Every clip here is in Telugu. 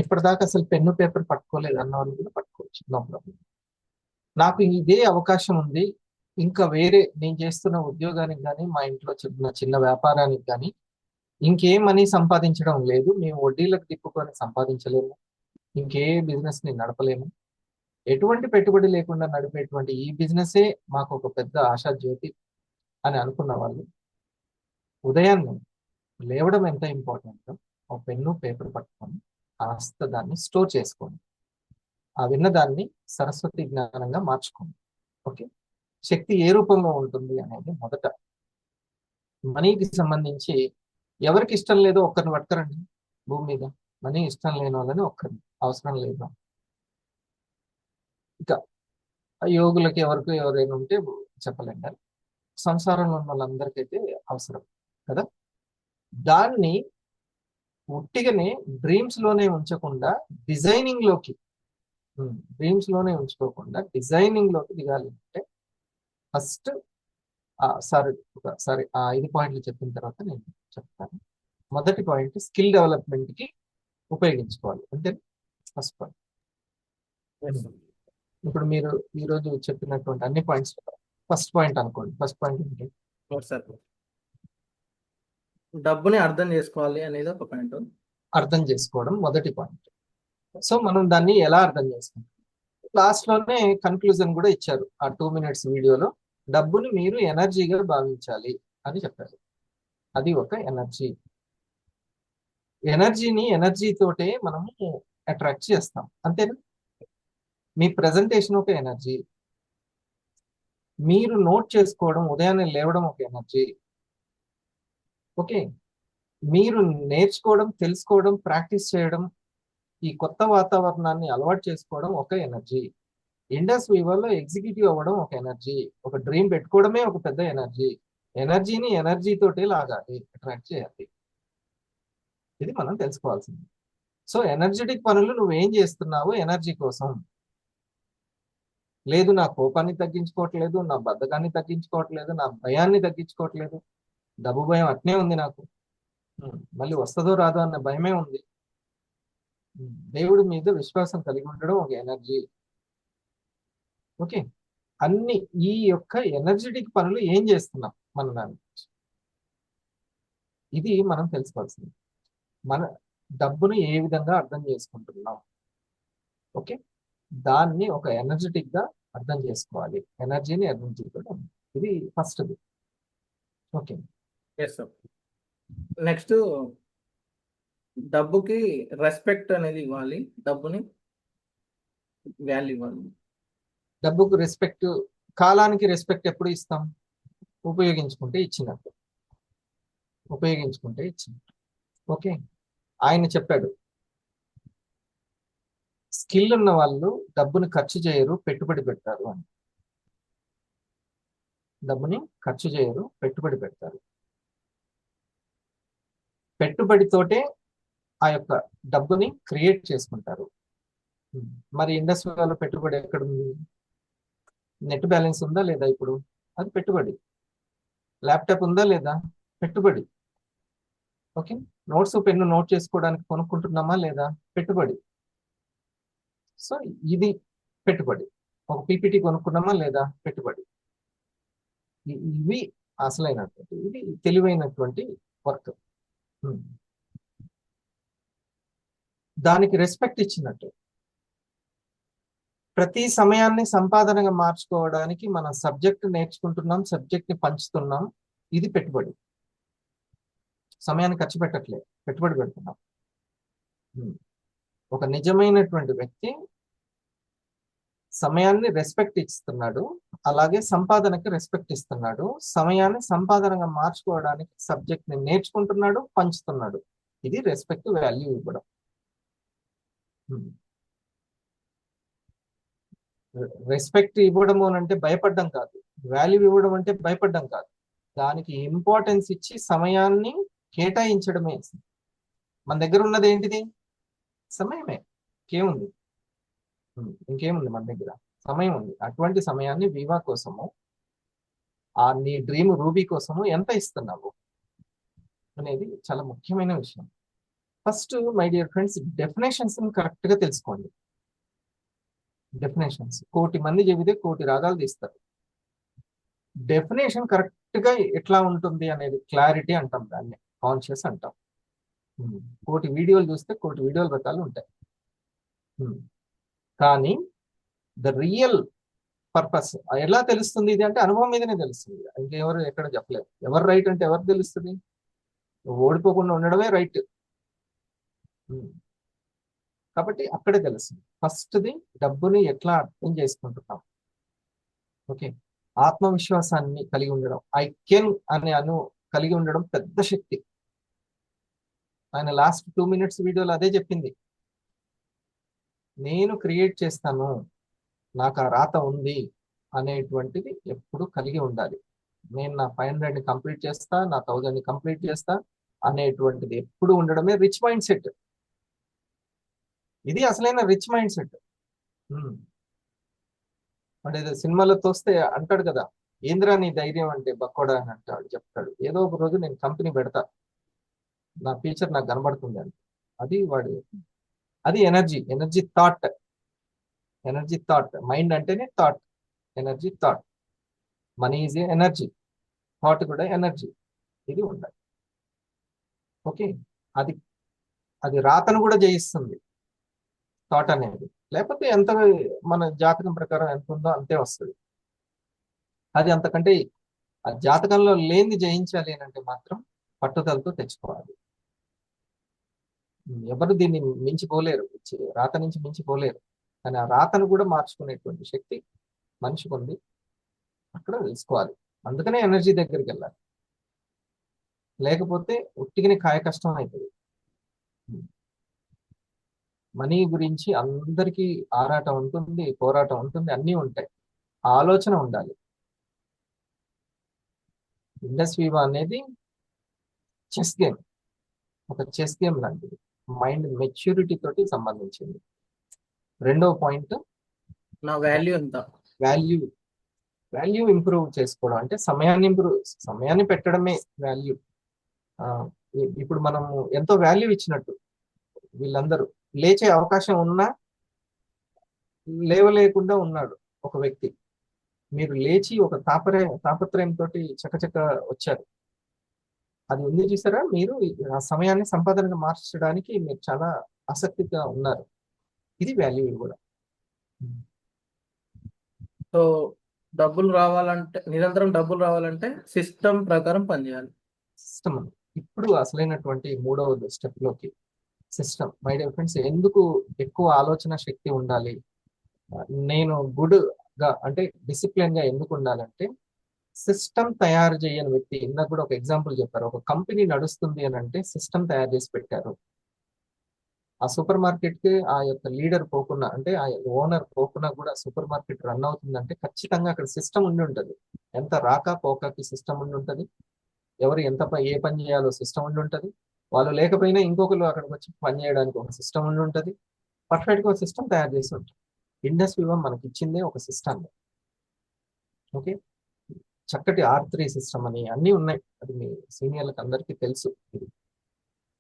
ఇప్పటిదాకా అసలు పెన్ను పేపర్ పట్టుకోలేదు అన్న వాళ్ళు కూడా పట్టుకోవచ్చు, నో ప్రాబ్లం. నాకు ఇదే అవకాశం ఉంది, ఇంకా వేరే నేను చేస్తున్న ఉద్యోగానికి కానీ మా ఇంట్లో చిన్న చిన్న వ్యాపారానికి కానీ ఇంకే మనీ సంపాదించడం లేదు, మేము వడ్డీలకు తిప్పుకొని సంపాదించలేము, ఇంకే బిజినెస్ ని నడపలేము, ఎటువంటి పెట్టుబడి లేకుండా నడిపేటువంటి ఈ బిజినెసే మాకు ఒక పెద్ద ఆశా జ్యోతి అని అనుకున్న వాళ్ళు ఉదయాన్నే లేవడం ఎంత ఇంపార్టెంట్, ఒక పెన్ను పేపర్ పట్టుకొని కాస్త దాన్ని స్టోర్ చేసుకోండి, ఆ విన్నదాన్ని సరస్వతి జ్ఞానంగా మార్చుకోండి. ఓకే, శక్తి ఏ రూపంలో ఉంటుంది అనేది మొదట. మనీకి సంబంధించి ఎవరికి ఇష్టం లేదో ఒక్కరిని పట్టుకరండి భూమి మీద, మనీ ఇష్టం లేని వాళ్ళని ఒక్కరిని, అవసరం లేదు. ఇక యోగులకి ఎవరికి ఎవరైనా ఉంటే చెప్పలేం, కానీ సంసారంలో ఉన్న వాళ్ళందరికైతే అవసరం కదా. దాన్ని ఉట్టిగానే డ్రీమ్స్ లోనే ఉంచకుండా డిజైనింగ్ లోకి, డ్రీమ్స్ లోనే ఉంచుకోకుండా డిజైనింగ్ లోకి దిగాలి అంటే ఫస్ట్ సారీ 5 పాయింట్లు చెప్పిన తర్వాత నేను చెప్తాను. మొదటి పాయింట్ స్కిల్ డెవలప్మెంట్ కి ఉపయోగించుకోవాలి, అంతే. First point. ఇప్పుడు మీరు ఈరోజు చెప్పినటువంటి అన్ని పాయింట్స్ ఫస్ట్ పాయింట్ అనుకోండి. ఫస్ట్ పాయింట్ ఏంటి? సార్, డబ్బుని అర్థం చేసుకోవాలి అనేది ఒక పాయింట్. అర్థం చేసుకోవడం మొదటి పాయింట్. సో మనం దాన్ని ఎలా అర్థం చేసుకుంటాం? లాస్ట్ లోనే కన్క్లూజన్ కూడా ఇచ్చారు ఆ 2 minutes వీడియోలో. డబ్బుని మీరు ఎనర్జీగా భావించాలి అని చెప్పారు. అది ఒక ఎనర్జీ. ఎనర్జీని ఎనర్జీ తోటే మనము అట్రాక్ట్ చేస్తాం, అంతేనా? మీ ప్రజెంటేషన్ ఒక ఎనర్జీ, మీరు నోట్ చేసుకోవడం, ఉదయాన్నే లేవడం ఒక ఎనర్జీ. ఓకే, మీరు నేర్చుకోవడం, తెలుసుకోవడం, ప్రాక్టీస్ చేయడం, ఈ కొత్త వాతావరణాన్ని అలవాటు చేసుకోవడం ఒక ఎనర్జీ. ఇండస్ వీవర్లో ఎగ్జిక్యూటివ్ అవ్వడం ఒక ఎనర్జీ. ఒక డ్రీమ్ పెట్టుకోవడమే ఒక పెద్ద ఎనర్జీ. ఎనర్జీని ఎనర్జీ తోటే లాగాలి, అట్రాక్ట్ చేయాలి. ఇది మనం తెలుసుకోవాల్సింది. సో ఎనర్జెటిక్ పనులు నువ్వేం చేస్తున్నావు ఎనర్జీ కోసం? లేదు నా కోపాన్ని తగ్గించుకోవట్లేదు, నా బద్ధకాన్ని తగ్గించుకోవట్లేదు, నా భయాన్ని తగ్గించుకోవట్లేదు, డబ్బు భయం అట్నే ఉంది నాకు, మళ్ళీ వస్తుందో రాదో అన్న భయమే ఉంది. దేవుడి మీద విశ్వాసం కలిగి ఉండడం ఒక ఎనర్జీ. ఓకే, అన్ని ఈ యొక్క ఎనర్జెటిక్ పనులు ఏం చేస్తున్నాం మన దాని గురించి, ఇది మనం తెలుసుకోవాల్సింది. మన డబ్బును ఏ విధంగా అర్థం చేసుకుంటున్నాం, ఓకే, దాన్ని ఒక ఎనర్జెటిక్ గా అర్థం చేసుకోవాలి. ఎనర్జీని ఎనర్జీ కూడా, ఇది ఫస్ట్. ఓకే, నెక్స్ట్ డబ్బుకి రెస్పెక్ట్ అనేది ఇవ్వాలి, డబ్బుని వాల్యూ ఇవ్వాలి. డబ్బుకు రెస్పెక్ట్, కాలానికి రెస్పెక్ట్ ఎప్పుడు ఇస్తాం? ఉపయోగించుకుంటే ఇచ్చినట్టు, ఉపయోగించుకుంటే ఇచ్చినట్టు. ఓకే, ఆయన చెప్పాడు స్కిల్ ఉన్న వాళ్ళు డబ్బుని ఖర్చు చేయరు, పెట్టుబడి పెడతారు అని. డబ్బుని ఖర్చు చేయరు, పెట్టుబడి పెడతారు. పెట్టుబడితోటే ఆ యొక్క డబ్బుని క్రియేట్ చేసుకుంటారు. మరి ఇండస్ట్రీలో పెట్టుబడి ఎక్కడుంది? నెట్ బ్యాలెన్స్ ఉందా లేదా? ఇప్పుడు అది పెట్టుబడి. ల్యాప్టాప్ ఉందా లేదా? పెట్టుబడి. ఓకే, నోట్స్ పెన్ను నోట్ చేసుకోవడానికి కొనుక్కుంటున్నామా లేదా? పెట్టుబడి. సో ఇది పెట్టుబడి. ఒక పీపీటీ కొనుక్కున్నామా లేదా? పెట్టుబడి. ఇవి అసలైనటువంటి, ఇది తెలివైనటువంటి వర్క్. దానికి రెస్పెక్ట్ ఇచ్చినట్టు. ప్రతి సమయాన్ని సంపాదనగా మార్చుకోవడానికి మనం సబ్జెక్ట్ నేర్చుకుంటున్నాం, సబ్జెక్ట్ ని పంచుతున్నాం, ఇది పెట్టుబడి. సమయాన్ని ఖర్చు పెట్టట్లేదు, పెట్టుబడి పెడుతున్నాం. ఒక నిజమైనటువంటి వ్యక్తి సమయాన్ని రెస్పెక్ట్ ఇస్తున్నాడు, అలాగే సంపాదనకి రెస్పెక్ట్ ఇస్తున్నాడు. సమయాన్ని సంపాదనగా మార్చుకోవడానికి సబ్జెక్ట్ ని నేర్చుకుంటున్నాడు, పంచుతున్నాడు. ఇది రెస్పెక్ట్, వాల్యూ ఇవ్వడం. రెస్పెక్ట్ ఇవ్వడం అంటే భయపడడం కాదు, వాల్యూ ఇవ్వడం అంటే భయపడడం కాదు. దానికి ఇంపార్టెన్స్ ఇచ్చి సమయాన్ని కేటాయించడమే. మన దగ్గర ఉన్నది ఏంటిది? సమయమే. ఇంకేముంది? ఇంకేముంది మన దగ్గర? సమయం ఉంది. అటువంటి సమయాన్ని వివా కోసము, నీ డ్రీమ్ రూబీ కోసము ఎంత ఇస్తున్నావు అనేది చాలా ముఖ్యమైన విషయం. First my dear friends, definitions correct గా తెలుసుకోండి. డెఫినేషన్స్ 1,00,00,000 మంది చెబితే 1,00,00,000 రాగాలు తీస్తారు. డెఫినేషన్ కరెక్ట్ గా ఎట్లా ఉంటుంది అనేది క్లారిటీ అంటాం, దాన్ని కాన్షియస్ అంటాం. 1,00,00,000 వీడియోలు చూస్తే 1,00,00,000 వీడియోల రకాలు ఉంటాయి. కానీ ద రియల్ పర్పస్ ఎలా తెలుస్తుంది ఇది అంటే అనుభవం మీదనే తెలుస్తుంది. ఇంకెవరు ఎక్కడ చెప్పలేదు. ఎవరు రైట్ అంటే ఎవరు తెలుస్తుంది? ఓడిపోకుండా ఉండడమే రైట్. కాబట్టి అక్కడే తెలుస్తుంది. ఫస్ట్ది డబ్బుని ఎట్లా అర్థం చేసుకుంటున్నాం. ఓకే, ఆత్మవిశ్వాసాన్ని కలిగి ఉండడం, ఐ కెన్ అనే కలిగి ఉండడం పెద్ద శక్తి. ఆయన లాస్ట్ 2 minutes వీడియోలో అదే చెప్పింది. నేను క్రియేట్ చేస్తాను, నాకు ఆ రాత ఉంది అనేటువంటిది ఎప్పుడు కలిగి ఉండాలి. నేను నా 500ని కంప్లీట్ చేస్తా, నా 1000ని కంప్లీట్ చేస్తా అనేటువంటిది ఎప్పుడు ఉండడమే రిచ్ మైండ్ సెట్. ఇది అసలైన రిచ్ మైండ్ సెట్. అంటే సినిమాలో తోస్తే అంటాడు కదా, ఏంద్రా నీ ధైర్యం అంటే బక్కోడా అని అంటాడు, చెప్తాడు. ఏదో ఒక రోజు నేను కంపెనీ పెడతా, నా ఫ్యూచర్ నాకు కనబడుతుంది అని. అది ఎనర్జీ థాట్. మైండ్ అంటేనే thought, energy thought. Money is energy, thought కూడా ఎనర్జీ. ఇది ఉండాలి. ఓకే, అది అది రాతను కూడా జయిస్తుంది థాట్ అనేది. లేకపోతే ఎంత మన జాతకం ప్రకారం ఎంత ఉందో అంతే వస్తుంది. అది అంతకంటే ఆ జాతకంలో లేనిది జయించాలి అని అంటే మాత్రం పట్టుదలతో తెచ్చుకోవాలి. ఎవరు దీన్ని మించిపోలేరు, రాత నుంచి మించిపోలేరు. కానీ ఆ రాతను కూడా మార్చుకునేటువంటి శక్తి మనిషికి ఉంది. అక్కడ తెలుసుకోవాలి. అందుకనే ఎనర్జీ దగ్గరికి వెళ్ళాలి. లేకపోతే ఉట్టిగానే కాయ కష్టం అవుతుంది. మనీ గురించి అందరికీ ఆరాటం ఉంటుంది, పోరాటం ఉంటుంది, అన్నీ ఉంటాయి. ఆలోచన ఉండాలి. ఇండస్ వివా అనేది చెస్ గేమ్, ఒక చెస్ గేమ్ లాంటిది. మైండ్ మెచ్యూరిటీ తోటి సంబంధించింది. రెండవ పాయింట్, నా వాల్యూ ఎంత? వాల్యూ ఇంప్రూవ్ చేసుకోవడం అంటే సమయాన్ని పెట్టడమే వాల్యూ. ఇప్పుడు మనము ఎంతో వాల్యూ ఇచ్చినట్టు, వీళ్ళందరూ లేచే అవకాశం ఉన్నా లేవలేకుండా ఉన్నాడు ఒక వ్యక్తి. మీరు లేచి ఒక తాపత్రయంతో చకచక వచ్చారు. అది ఉంది చూసారా, మీరు ఆ సమయాన్ని సంపాదనగా మార్చడానికి మీరు చాలా ఆసక్తిగా ఉన్నారు. ఇది వాల్యూ కూడా. సో నిరంతరం డబ్బులు రావాలంటే సిస్టమ్ ప్రకారం పనిచేయాలి. సిస్టమ్ ఇప్పుడు అసలైనటువంటి 3వ స్టెప్ లోకి సిస్టమ్. మై డియర్ ఫ్రెండ్స్, ఎందుకు ఎక్కువ ఆలోచన శక్తి ఉండాలి, నేను గుడ్ గా అంటే డిసిప్లిన్ గా ఎందుకు ఉండాలంటే, సిస్టమ్ తయారు చేయని వ్యక్తి, ఇందాక కూడా ఒక ఎగ్జాంపుల్ చెప్పారు. ఒక కంపెనీ నడుస్తుంది అని అంటే సిస్టమ్ తయారు చేసి పెట్టారు. ఆ సూపర్ మార్కెట్ కి ఆ యొక్క లీడర్ పోకున్నా, అంటే ఆ ఓనర్ పోకున్నా కూడా సూపర్ మార్కెట్ రన్ అవుతుందంటే ఖచ్చితంగా అక్కడ సిస్టమ్ ఉండి ఉంటుంది. ఎంత రాక పోకకి సిస్టమ్ ఉండి ఉంటుంది. ఎవరు ఏ పని చేయాలో సిస్టమ్ ఉండి ఉంటుంది. వాళ్ళు లేకపోయినా ఇంకొకరు అక్కడికి వచ్చి పని చేయడానికి ఒక సిస్టమ్ ఉండి ఉంటుంది. పర్ఫెక్ట్ గా ఒక సిస్టమ్ తయారు చేసి ఉంటుంది. ఇండస్ వివా మనకి ఇచ్చిందే ఒక సిస్టమ్. ఓకే, చక్కటి R3 సిస్టమ్ అని అన్నీ ఉన్నాయి. అది మీ సీనియర్లకు అందరికీ తెలుసు ఇది.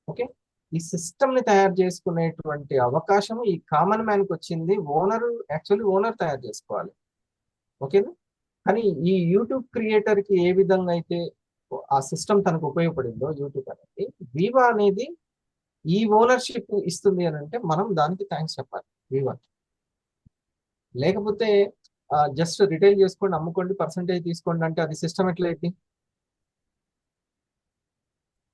ఓకే, ఈ సిస్టమ్ ని తయారు చేసుకునేటువంటి అవకాశం ఈ కామన్ మ్యాన్ కి వచ్చింది. ఓనర్ తయారు చేసుకోవాలి. ఓకేనా? కానీ ఈ యూట్యూబ్ క్రియేటర్ కి ఏ విధంగా అయితే ఆ సిస్టమ్ తనకు ఉపయోగపడిందో యూట్యూబ్ అనేది, వివా అనేది ఈ ఓనర్షిప్ ఇస్తుంది అని అంటే మనం దానికి థ్యాంక్స్ చెప్పాలి వివా. లేకపోతే జస్ట్ రిటైల్ చేసుకోండి, అమ్ముకోండి, పర్సంటేజ్ తీసుకోండి అంటే అది సిస్టమ్ ఎట్లయితే?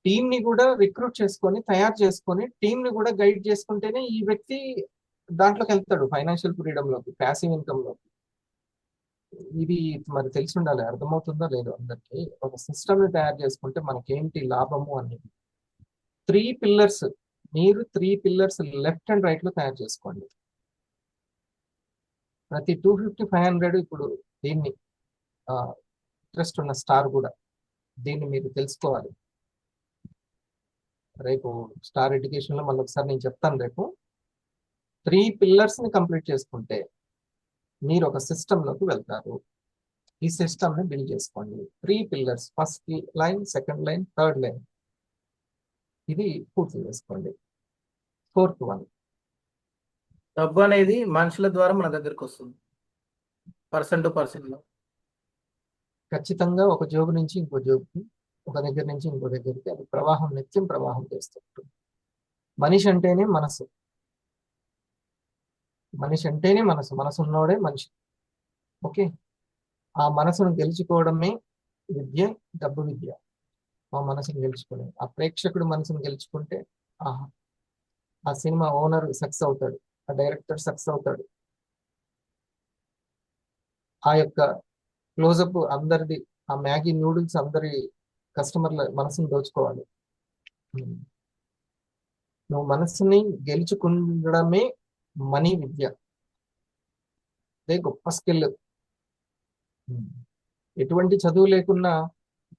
టీమ్ ని కూడా రిక్రూట్ చేసుకొని తయారు చేసుకొని టీమ్ ని కూడా గైడ్ చేసుకుంటేనే ఈ వ్యక్తి దాంట్లోకి వెళ్తాడు, ఫైనాన్షియల్ ఫ్రీడమ్ లోకి, ప్యాసివ్ ఇన్కమ్ లోకి. ఇది మరి తెలిసి ఉండాలి. అర్థమవుతుందో లేదో అందరికి. ఒక సిస్టమ్ ని తయారు చేసుకుంటే మనకేంటి లాభము అనేది 3 పిల్లర్స్. మీరు 3 పిల్లర్స్ లెఫ్ట్ అండ్ రైట్ లో తయారు చేసుకోండి. ప్రతి 250-500 ఇప్పుడు దీన్ని ఇంట్రెస్ట్ ఉన్న స్టార్ కూడా దీన్ని మీరు తెలుసుకోవాలి. రేపు స్టార్ ఎడ్యుకేషన్ లో మళ్ళీ ఒకసారి నేను చెప్తాను. రేపు 3 పిల్లర్స్ ని కంప్లీట్ చేసుకుంటే మీరు ఒక సిస్టమ్ లోకి వెళ్తారు. ఈ సిస్టమ్ ని బిల్డ్ చేసుకోండి. 3 pillars, first line, second line, third line, ఇది పూర్తి చేసుకోండి. Fourth one. డబ్బు అనేది మనుషుల ద్వారా మన దగ్గరికి వస్తుంది, పర్సన్ టు పర్సన్ లో. ఖచ్చితంగా ఒక జోబు నుంచి ఇంకో జోబుకి, ఒక దగ్గర నుంచి ఇంకో దగ్గరికి అది ప్రవాహం, నిత్యం ప్రవాహం చేస్తుంటుంది. మనిషి అంటేనే మనసు, మనిషి అంటేనే మనసు, మనసు ఉన్నోడే మనిషి. ఓకే, ఆ మనసును గెలుచుకోవడమే విద్య, డబ్బు విద్య. ఆ మనసును గెలుచుకునే, ఆ ప్రేక్షకుడు మనసును గెలుచుకుంటే ఆహా, ఆ సినిమా ఓనర్ సక్సెస్ అవుతాడు, ఆ డైరెక్టర్ సక్సెస్ అవుతాడు, ఆ యొక్క క్లోజప్ అందరిది, ఆ మ్యాగీ నూడిల్స్ అందరి కస్టమర్ల మనసును దోచుకోవాలి. ఉమ్. నువ్వు మనసుని గెలుచుకుండడమే మనీ విద్య, అదే గొప్ప స్కిల్. ఎటువంటి చదువు లేకున్నా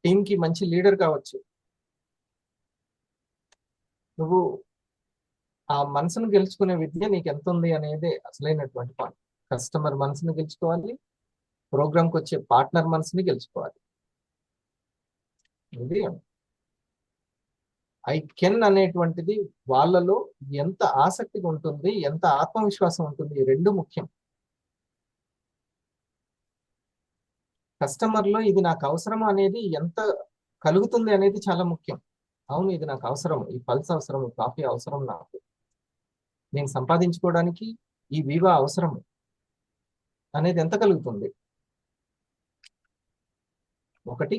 టీంకి మంచి లీడర్ కావచ్చు. నువ్వు ఆ మనసును గెలుచుకునే విద్య నీకు ఎంత ఉంది అనేది అసలైనటువంటి పాయింట్. కస్టమర్ మనసుని గెలుచుకోవాలి, ప్రోగ్రామ్కి వచ్చే పార్ట్నర్ మనసుని గెలుచుకోవాలి. ఇది ఐ కెన్ అనేటువంటిది వాళ్ళలో ఎంత ఆసక్తిగా ఉంటుంది, ఎంత ఆత్మవిశ్వాసం ఉంటుంది, ఈ రెండు ముఖ్యం. కస్టమర్లో ఇది నాకు అవసరం అనేది ఎంత కలుగుతుంది అనేది చాలా ముఖ్యం. అవును, ఇది నాకు అవసరం, ఈ పల్స్ అవసరం, ఈ కాఫీ అవసరం, నాకు నేను సంపాదించుకోవడానికి ఈ వివా అవసరం అనేది ఎంత కలుగుతుంది. ఒకటి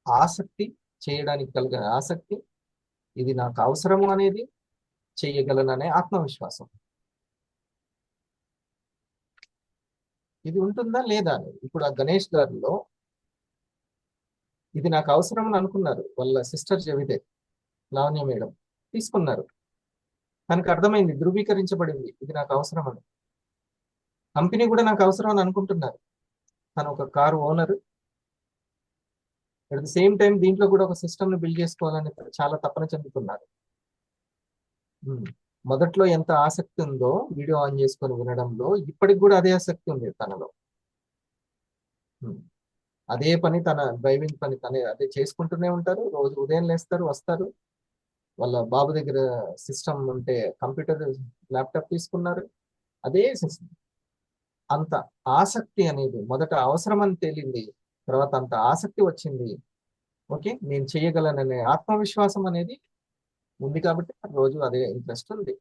ఆసక్తి, చేయడానికి కలిగిన ఆసక్తి, ఇది నాకు అవసరము అనేది, చేయగలననే ఆత్మవిశ్వాసం. ఇది ఉంటుందా లేదా అనేది. ఇప్పుడు ఆ గణేష్ గారిలో ఇది నాకు అవసరం అని అనుకున్నారు, వాళ్ళ సిస్టర్ చెబితే లావణ్య మేడం తీసుకున్నారు, తనకు అర్థమైంది, ధృవీకరించబడింది ఇది నాకు అవసరం అని. కంపెనీ కూడా నాకు అవసరం అని అనుకుంటున్నారు. తను ఒక car owner, at the same time దీంట్లో కూడా ఒక సిస్టమ్ ని బిల్డ్ చేసుకోవాలని చాలా తపన చెందుతున్నారు. ఉమ్. మొదట్లో ఎంత ఆసక్తి ఉందో వీడియో ఆన్ చేసుకొని వినడంలో, ఇప్పటికి కూడా అదే ఆసక్తి ఉంది తనలో. ఉమ్. అదే పని, తన డ్రైవింగ్ పని తనే అదే చేసుకుంటూనే ఉంటారు. రోజు ఉదయం లేస్తారు, వస్తారు, వాళ్ళ బాబు దగ్గర సిస్టమ్ ఉంటే కంప్యూటర్, ల్యాప్టాప్ తీసుకున్నారు, అదే సిస్టమ్. అంత ఆసక్తి అనేది మొదట అవసరం అని తేలింది, తర్వాత అంత ఆసక్తి వచ్చింది. ఓకే, నేను చేయగలననే ఆత్మవిశ్వాసం అనేది ఉంది కాబట్టి రోజు అదే ఇంట్రెస్ట్ ఉంది.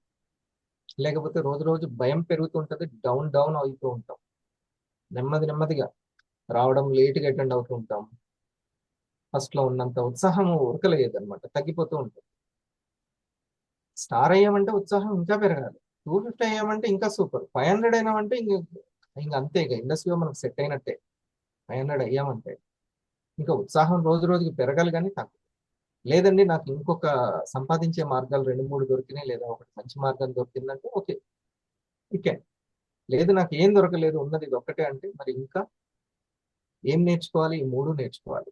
లేకపోతే రోజు రోజు భయం పెరుగుతుంటది, డౌన్ డౌన్ అవుతూ ఉంటాం, నెమ్మది నెమ్మదిగా రావడం, లేట్గా అటెండ్ అవుతూ ఉంటాం. ఫస్ట్ లో ఉన్నంత ఉత్సాహం ఉరకలేదు అనమాట, తగ్గిపోతూ ఉంటుంది. స్టార్ అయ్యామంటే ఉత్సాహం ఇంకా పెరగాలి. 250 అయ్యామంటే ఇంకా సూపర్. 500 అయినామంటే ఇంక ఇంక అంతే, ఇక ఇండస్ట్రీలో మనకు సెట్ అయినట్టే. 500 అయ్యామంటే ఇంకా ఉత్సాహం రోజు రోజుకి పెరగాలి, కానీ తగ్గదు. లేదండి నాకు ఇంకొక సంపాదించే మార్గాలు రెండు మూడు దొరికినాయి, లేదా ఒకటి మంచి మార్గం దొరికిందంటే ఓకే, ఓకే. లేదు నాకు ఏం దొరకలేదు, ఉన్నది ఇది ఒక్కటే అంటే మరి ఇంకా ఏం నేర్చుకోవాలి? ఈ మూడు నేర్చుకోవాలి.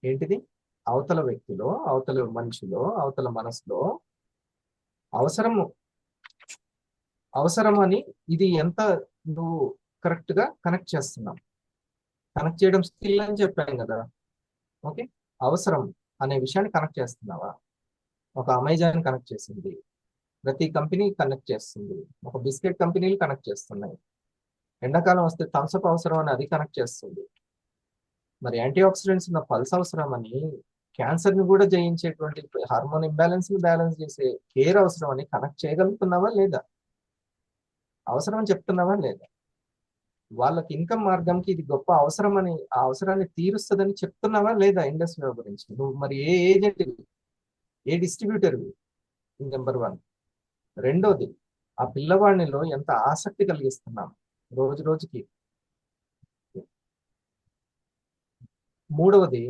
ఏంటిది? అవతల వ్యక్తిలో, అవతల మనిషిలో, అవతల మనసులో అవసరము, అవసరం అని, ఇది ఎంత నువ్వు కరెక్ట్ గా కనెక్ట్ చేస్తున్నావు. కనెక్ట్ చేయడం స్కిల్ అని చెప్పాను కదా. ఓకే, అవసరం అనే విషయాన్ని కనెక్ట్ చేస్తున్నావా? ఒక అమెజాన్ కనెక్ట్ చేసింది, ప్రతి కంపెనీ కనెక్ట్ చేస్తుంది, ఒక బిస్కెట్ కంపెనీలు కనెక్ట్ చేస్తున్నాయి. ఎండాకాలం వస్తే థమ్స్అప్ అవసరం అని అది కనెక్ట్ చేస్తుంది. మరి యాంటీ ఆక్సిడెంట్స్ ఉన్న పల్స్ అవసరం అని, క్యాన్సర్ ని కూడా జయించేటువంటి హార్మోన్ ఇంబ్యాలెన్స్ ని బ్యాలెన్స్ చేసే కేర్ అవసరం అని కనెక్ట్ చేయగలుగుతున్నావా లేదా? అవసరం అని చెప్తున్నావా లేదా? వాళ్ళకి ఇన్కమ్ మార్గంకి ఇది గొప్ప అవసరం అని, ఆ అవసరాన్ని తీరుస్తుందని చెప్తున్నావా లేదా? ఇండస్ట్రీ గురించి నువ్వు మరి ఏ ఏజెంట్, ఏ డిస్ట్రిబ్యూటర్? Number one. రెండోది, ఆ పిల్లవాడినిలో ఎంత ఆసక్తి కలిగిస్తున్నాం రోజు రోజుకి. మూడవది,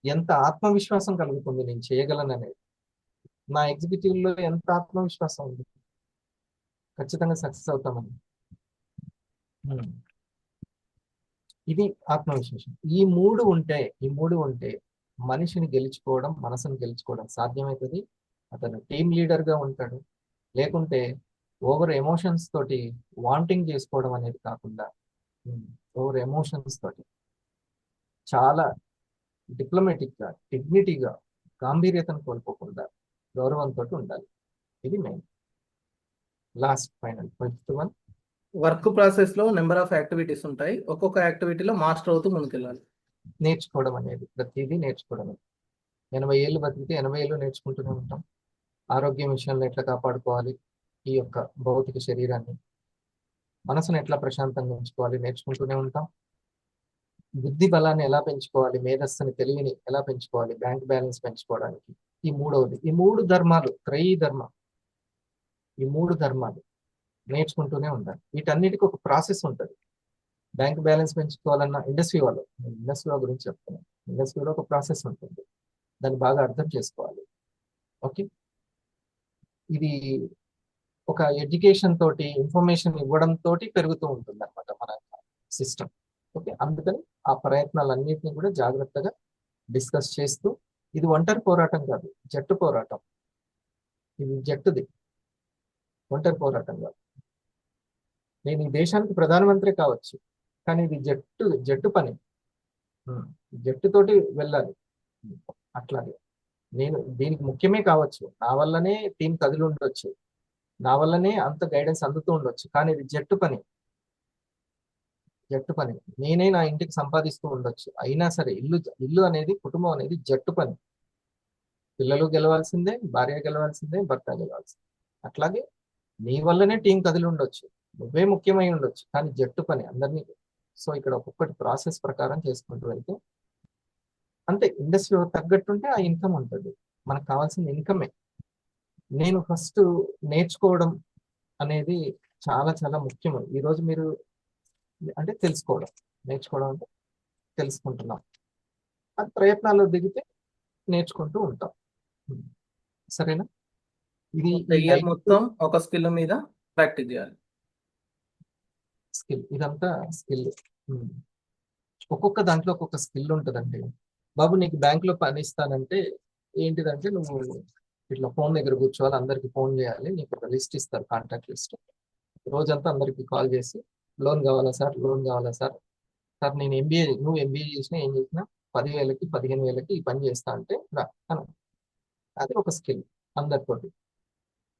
ఎంత ఆత్మవిశ్వాసం కలుగుతుంది నేను చేయగలననేది. నా ఎగ్జిక్యూటివ్ లో ఎంత ఆత్మవిశ్వాసం ఉంది, ఖచ్చితంగా సక్సెస్ అవుతామని. ఉమ్. ఇది ఆత్మవిశ్వాసం. ఈ మూడు ఉంటే మనిషిని గెలుచుకోవడం, మనసుని గెలుచుకోవడం సాధ్యమవుతుంది. అతను టీమ్ లీడర్ గా ఉంటాడు. లేకుంటే ఓవర్ ఎమోషన్స్ తోటి వాంటింగ్ చేసుకోవడం అనేది కాకుండా, ఓవర్ ఎమోషన్స్ తోటి చాలా డిప్లొమాటిక్ గా, డిగ్నిటీగా, గాంభీర్యతను కోల్పోకుండా గౌరవంతో ఉండాలి. ఇది main. Last final fifth one, work process లో నెంబర్ ఆఫ్ యాక్టివిటీస్ ఉంటాయి. ఒక్కొక్క యాక్టివిటీలో మాస్టర్ అవుతూ ముందుకెళ్ళాలి. నేర్చుకోవడం అనేది ప్రతిదీ నేర్చుకోవడమే. 80 ఏళ్ళు బతికితే 80 ఏళ్ళు నేర్చుకుంటూనే ఉంటాం. ఆరోగ్యం విషయంలో ఎట్లా కాపాడుకోవాలి, ఈ యొక్క భౌతిక శరీరాన్ని, మనసును ఎట్లా ప్రశాంతంగా ఉంచుకోవాలి నేర్చుకుంటూనే ఉంటాం. బుద్ధి బలాన్ని ఎలా పెంచుకోవాలి, మేధస్సుని తెలివిని ఎలా పెంచుకోవాలి, బ్యాంక్ బ్యాలెన్స్ పెంచుకోవడానికి. ఈ మూడవది. ఈ మూడు ధర్మాలు, త్రయీ ధర్మం, ఈ మూడు ధర్మాలు నేర్చుకుంటూనే ఉండాలి. వీటన్నిటికీ ఒక ప్రాసెస్ ఉంటుంది. బ్యాంక్ బ్యాలెన్స్ పెంచుకోవాలన్న ఇండస్ట్రీ గురించి చెప్తున్నాను. ఇండస్ట్రీలో ఒక ప్రాసెస్ ఉంటుంది, దాన్ని బాగా అర్థం చేసుకోవాలి. ఓకే, ఇది ఒక ఎడ్యుకేషన్ తోటి, ఇన్ఫర్మేషన్ ఇవ్వడం తోటి పెరుగుతూ ఉంటుంది అనమాట మన సిస్టమ్. ఓకే, అందుకని ఆ ప్రయత్నాలన్నింటినీ కూడా జాగ్రత్తగా డిస్కస్ చేస్తూ, ఇది ఒంటరి పోరాటం కాదు, జట్టు పోరాటం. ఇది జట్టుది, ఒంటరి పోరాటం కాదు. నేను ఈ దేశానికి ప్రధానమంత్రి కావచ్చు, కానీ ఇది జట్టు పని. జట్టుతోటి వెళ్ళాలి. అట్లాగే నేను దీనికి ముఖ్యమే కావచ్చు, నా వల్లనే టీం కదిలి ఉండొచ్చు, నా వల్లనే అంత గైడెన్స్ అందుతూ ఉండొచ్చు, కానీ ఇది జట్టు పని. జట్టు పని నేనే నా ఇంటికి సంపాదిస్తూ ఉండొచ్చు, అయినా సరే ఇల్లు అనేది, కుటుంబం అనేది జట్టు పని. పిల్లలు గెలవాల్సిందే, భార్య గెలవాల్సిందే, భర్త గెలవాల్సిందే. అట్లాగే నీ వల్లనే టీం కదిలి ఉండొచ్చు, నువ్వే ముఖ్యమై ఉండొచ్చు, కానీ జట్టు పని అందరినీ. సో ఇక్కడ ఒక్కొక్కటి ప్రాసెస్ ప్రకారం చేసుకుంటూ వెళ్తే అంతే. ఇండస్ట్రీ తగ్గట్టుంటే ఆ ఇన్కమ్ ఉంటుంది. మనకు కావాల్సిన ఇన్కమే. నేను ఫస్ట్ నేర్చుకోవడం అనేది చాలా చాలా ముఖ్యం. ఈరోజు మీరు అంటే తెలుసుకోవడం, నేర్చుకోవడం అంటే తెలుసుకుంటున్నాం, అది ప్రయత్నాల్లో దిగితే నేర్చుకుంటూ ఉంటాం. సరేనా? ఇది ఇయర్ మొత్తం ఒక స్కిల్ మీద ప్రాక్టీస్ చేయాలి. స్కిల్, ఇదంతా స్కిల్. ఒక్కొక్క దాంట్లో ఒక్కొక్క స్కిల్ ఉంటుందండి. బాబు నీకు బ్యాంకులో పని ఇస్తానంటే ఏంటిదంటే, నువ్వు ఇట్లా ఫోన్ దగ్గర కూర్చోవాలి, అందరికి ఫోన్ చేయాలి, నీకు ఒక లిస్ట్ ఇస్తారు, కాంటాక్ట్ లిస్ట్. రోజంతా అందరికి కాల్ చేసి, లోన్ కావాలా సార్, లోన్ కావాలా సార్, సార్ నేను నువ్వు ఎంబీఏ చేసినా ఏం చేసినా 10,000కి 15,000కి ఈ పని చేస్తా అంటే రా అను. అది ఒక స్కిల్ అందరితోటి.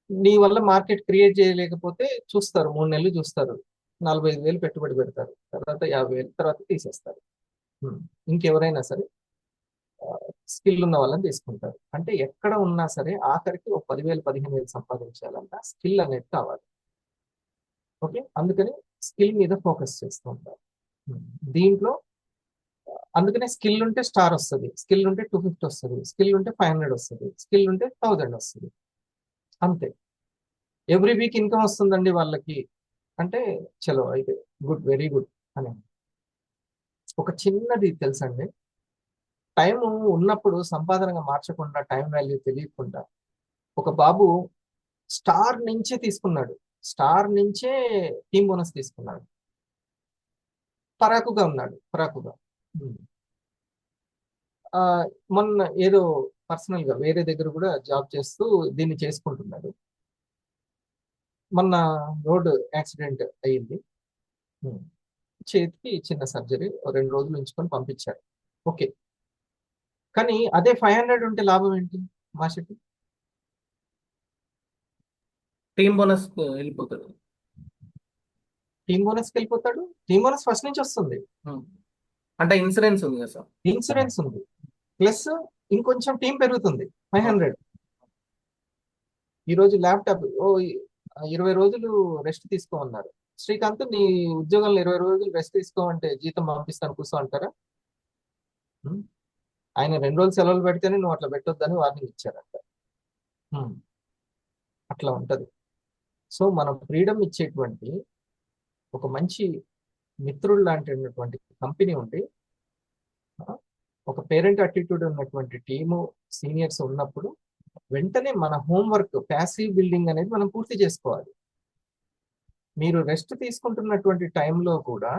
నీ వల్ల మార్కెట్ క్రియేట్ చేయలేకపోతే చూస్తారు, 3 నెలలు చూస్తారు, 45,000 పెట్టుబడి పెడతారు, తర్వాత 50,000, తర్వాత తీసేస్తారు. ఇంకెవరైనా సరే స్కిల్ ఉన్న వాళ్ళని తీసుకుంటారు. అంటే ఎక్కడ ఉన్నా సరే ఆఖరికి ఒక 10,000 15,000 సంపాదించాలన్నా స్కిల్ అనేది కావాలి. ఓకే, అందుకని స్కిల్ మీద ఫోకస్ చేస్తూ ఉంటారు దీంట్లో. అందుకనే స్కిల్ ఉంటే స్టార్ వస్తుంది, స్కిల్ ఉంటే 250 వస్తుంది, స్కిల్ ఉంటే 500 వస్తుంది, స్కిల్ ఉంటే 1000 వస్తుంది. అంతే. ఎవ్రీ వీక్ ఇన్కమ్ వస్తుందండి వాళ్ళకి అంటే, చలో అయితే గుడ్, వెరీ గుడ్ అని. ఒక చిన్నది తెలుసండి, టైం ఉన్నప్పుడు సంపాదనగా మార్చకుండా, టైం వాల్యూ తెలియకుండా ఒక బాబు స్టార్ నుంచే తీసుకున్నాడు, స్టార్ నుంచే టీం బోనస్ తీసుకున్నాడు, పరాకుగా ఉన్నాడు, పరాకుగా. మొన్న ఏదో పర్సనల్ గా వేరే దగ్గర కూడా జాబ్ చేస్తూ దీన్ని చేసుకుంటున్నాడు. మొన్న రోడ్ యాక్సిడెంట్ అయ్యింది, చేతికి చిన్న సర్జరీ, 2 రోజులు ఉంచుకొని పంపించారు. ఓకే, కానీ అదే 500 ఉంటే లాభం ఏంటి మాషకి? టీం బోనస్ వెళ్ళిపోతాడు. టీం బోనస్కి వెళ్ళిపోతాడు. టీం బోనస్ ఫస్ట్ నుంచి వస్తుంది, అంటే ఇన్సూరెన్స్ ఉంది కదా సార్, ఇన్సూరెన్స్ ఉంది, ప్లస్ ఇంకొంచెం టీం పెరుగుతుంది. 500 ఈరోజు ల్యాప్టాప్ 20 రోజులు రెస్ట్ తీసుకోమన్నారు. శ్రీకాంత్ నీ ఉద్యోగంలో 20 రోజులు రెస్ట్ తీసుకోమంటే జీతం పంపిస్తాను కూర్చో అంటారా? ఆయన 2 రోజులు సెలవులు పెడితేనే నువ్వు అట్లా పెట్టొద్దని వార్నింగ్ ఇచ్చారంట. అట్లా ఉంటది. సో మనం ఫ్రీడమ్ ఇచ్చేటువంటి ఒక మంచి మిత్రుడు లాంటి కంపెనీ ఉండి, ఒక పేరెంట్ అటిట్యూడ్ ఉన్నటువంటి టీము, సీనియర్స్ ఉన్నప్పుడు వెంటనే మన హోంవర్క్, ప్యాసివ్ బిల్డింగ్ అనేది మనం పూర్తి చేసుకోవాలి. మీరు రెస్ట్ తీసుకుంటున్నటువంటి టైంలో కూడా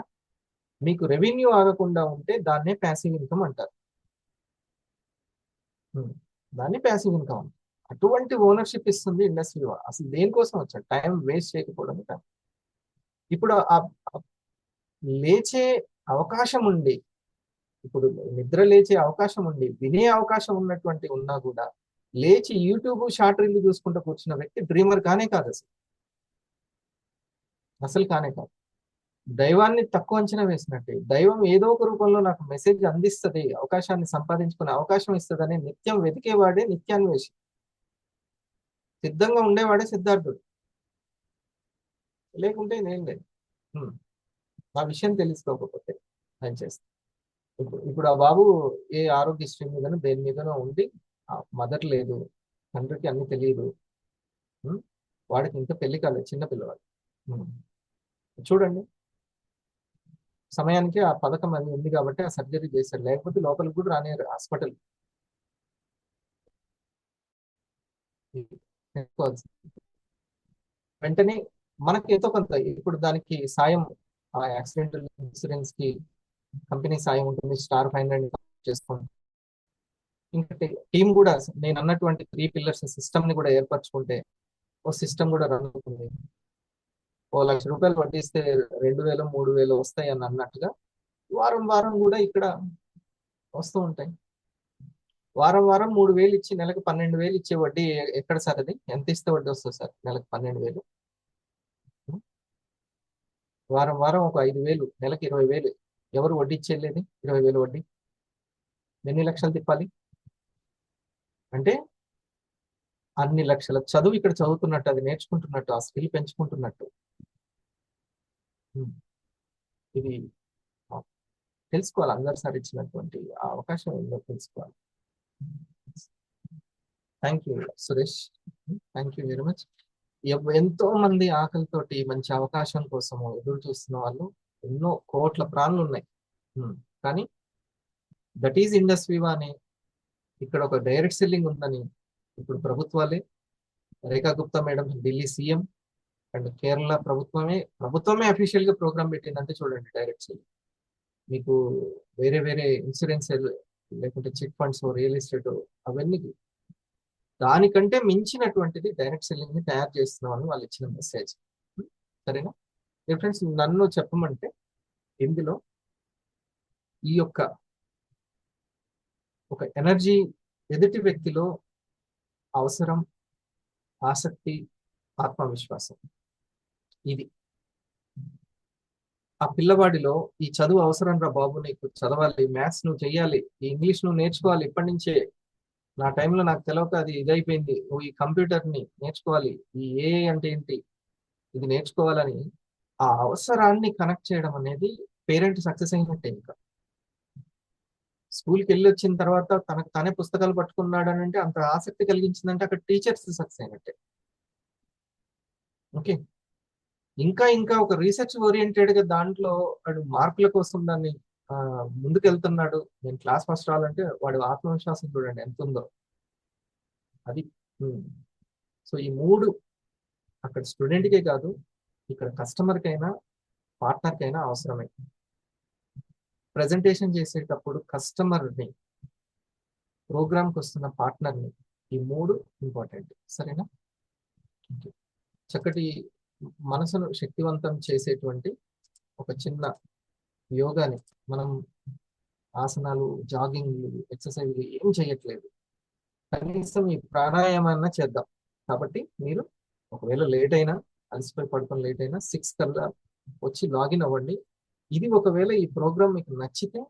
మీకు రెవెన్యూ ఆగకుండా ఉంటే దాన్నే ప్యాసివ్ ఇన్కమ్ అంటారు. దాన్ని ప్యాసివ్ ఇన్కమ్ అంటారు. అటువంటి ఓనర్షిప్ ఇస్తుంది ఇండస్ట్రీ. అసలు దేనికోసం వచ్చాడు? టైం వేస్ట్ చేయకపోవడం. ఇప్పుడు లేచే అవకాశం ఉండి, ఇప్పుడు నిద్ర లేచే అవకాశం ఉండి, వినే అవకాశం ఉన్నటువంటి ఉన్నా కూడా లేచి యూట్యూబ్ షార్ట్ రీల్ చూసుకుంటూ కూర్చున్న వ్యక్తి డ్రీమర్ కానే కాదు, అసలు అసలు కానే కాదు. దైవాన్ని తక్కువ అంచనా వేసినట్టే. దైవం ఏదో ఒక రూపంలో నాకు మెసేజ్ అందిస్తుంది, అవకాశాన్ని సంపాదించుకునే అవకాశం ఇస్తుందని నిత్యం వెతికేవాడే నిత్యాన్వేషి. సిద్ధంగా ఉండేవాడే సిద్ధార్థుడు. లేకుంటే నేను లేదు. హ్మ్. ఆ విషయం తెలుసుకోకపోతే ఆయన చేస్తాను. ఇప్పుడు ఆ బాబు ఏ ఆరోగ్యశ్రీ మీదనో దేని మీదనో ఉండి, మదర్ లేదు, తండ్రికి అన్ని తెలియదు. హ్మ్. వాడికి ఇంకా పెళ్లి కాలేదు, చిన్న పిల్లవాడు. హ్మ్. చూడండి, సమయానికి ఆ పథకం అది ఉంది కాబట్టి ఆ సర్జరీ చేశారు, లేకపోతే లోపలికి కూడా రానియరు హాస్పిటల్. వెంటనే మనకి ఎంతో కొంత ఇప్పుడు దానికి సాయం, ఆ యాక్సిడెంటల్ ఇన్సూరెన్స్ కి కంపెనీ సాయం ఉంటుంది, స్టార్ ఫైన్ చేసుకోండి. ఇంకా టీం కూడా నేను అన్నటువంటి 3 పిల్లర్స్ సిస్టమ్ ని కూడా ఏర్పరచుకుంటే ఓ సిస్టమ్ కూడా రన్ అవుతుంది. ఓ ₹1,00,000 వడ్డిస్తే 2,000 3,000 వస్తాయి అని అన్నట్టుగా వారం వారం కూడా ఇక్కడ వస్తూ ఉంటాయి. వారం వారం 3,000 ఇచ్చి నెలకు 12,000 ఇచ్చే వడ్డీ ఎక్కడ సార్? అది ఎంత ఇస్తే వడ్డీ వస్తుంది సార్ నెలకు 12,000? వారం వారం ఒక 5,000, నెలకు 20,000. ఎవరు వడ్డీ ఇచ్చేది? 20,000 వడ్డీ ఎన్ని లక్షలు తిప్పాలి అంటే? అన్ని లక్షల చదువు ఇక్కడ చదువుతున్నట్టు, అది నేర్చుకుంటున్నట్టు, ఆ స్కిల్ పెంచుకుంటున్నట్టు. ఉమ్. ఇది తెలుసుకోవాలి, అందరు సార్ ఇచ్చినటువంటి ఆ అవకాశం ఏందో తెలుసుకోవాలి. Thank you Suresh, thank you very much. ఎంతో మంది ఆకలితోటి మంచి అవకాశం కోసం ఎదురు చూస్తున్న వాళ్ళు, ఎన్నో కోట్ల ప్రాణులు ఉన్నాయి. కానీ దట్ ఈజ్ ఇండస్ట్రీ అని, ఇక్కడ ఒక డైరెక్ట్ సెల్లింగ్ ఉందని ఇప్పుడు ప్రభుత్వాలే, Rekha Gupta madam Delhi CM and Kerala ప్రభుత్వమే అఫీషియల్ గా ప్రోగ్రామ్ పెట్టిందంటే చూడండి, డైరెక్ట్ సెల్లింగ్. మీకు వేరే వేరే ఇన్సూరెన్స్ లేకుంటే చిట్ ఫండ్స్, రియల్ ఎస్టేట్, అవన్నీ దానికంటే మించినటువంటిది డైరెక్ట్ సెల్లింగ్ ని తయారు చేస్తున్నామని వాళ్ళు ఇచ్చిన మెసేజ్. సరేనా ఫ్రెండ్స్? నన్ను చెప్పమంటే ఇందులో ఈ యొక్క ఒక ఎనర్జీ ఎదుటి వ్యక్తిలో అవసరం, ఆసక్తి, ఆత్మవిశ్వాసం, ఇది ఆ పిల్లవాడిలో ఈ చదువు అవసరం రా బాబు, నీకు చదవాలి, మ్యాథ్స్ నువ్వు చెయ్యాలి, ఈ ఇంగ్లీష్ నువ్వు నేర్చుకోవాలి ఇప్పటి నుంచే, నా టైంలో నాకు తెలియక అది ఇదైపోయింది, నువ్వు ఈ కంప్యూటర్ని నేర్చుకోవాలి, ఈ ఏఐ అంటే ఏంటి ఇది నేర్చుకోవాలని ఆ అవసరాన్ని కనెక్ట్ చేయడం అనేది పేరెంట్ సక్సెస్ అయినట్టే. ఇంకా స్కూల్కి వెళ్ళి వచ్చిన తర్వాత తనకు తానే పుస్తకాలు పట్టుకున్నాడు అని అంటే, అంత ఆసక్తి కలిగించిందంటే అక్కడ టీచర్స్ సక్సెస్ అయినట్టే. ఓకే, ఇంకా ఇంకా ఒక రీసెర్చ్ ఓరియంటెడ్ గా దాంట్లో వాడు మార్కుల కోసం దాన్ని ముందుకెళ్తున్నాడు, నేను క్లాస్ ఫస్ట్ రావాలంటే వాడు ఆత్మవిశ్వాసం చూడండి ఎంత ఉందో అది. సో ఈ 3 అక్కడ స్టూడెంట్కే కాదు, ఇక్కడ కస్టమర్కైనా పార్ట్నర్కైనా అవసరమే. ప్రజెంటేషన్ చేసేటప్పుడు కస్టమర్ని, ప్రోగ్రామ్కి వస్తున్న పార్ట్నర్ని, ఈ 3 ఇంపార్టెంట్. సరేనా? చక్కటి మనసును శక్తివంతం చేసేటువంటి ఒక చిన్న యోగాని మనం, ఆసనాలు, జాగింగ్, ఎక్సర్సైజ్ ఏం చేయట్లేదు, కనీసం ఈ ప్రాణాయామాన్న చేద్దాం. కాబట్టి మీరు ఒకవేళ లేట్ అయినా, అలసిపోయి పడుకొని లేట్ అయినా 6 కల్లా వచ్చి లాగిన్ అవ్వండి. ఇది ఒకవేళ ఈ ప్రోగ్రామ్ మీకు నచ్చితే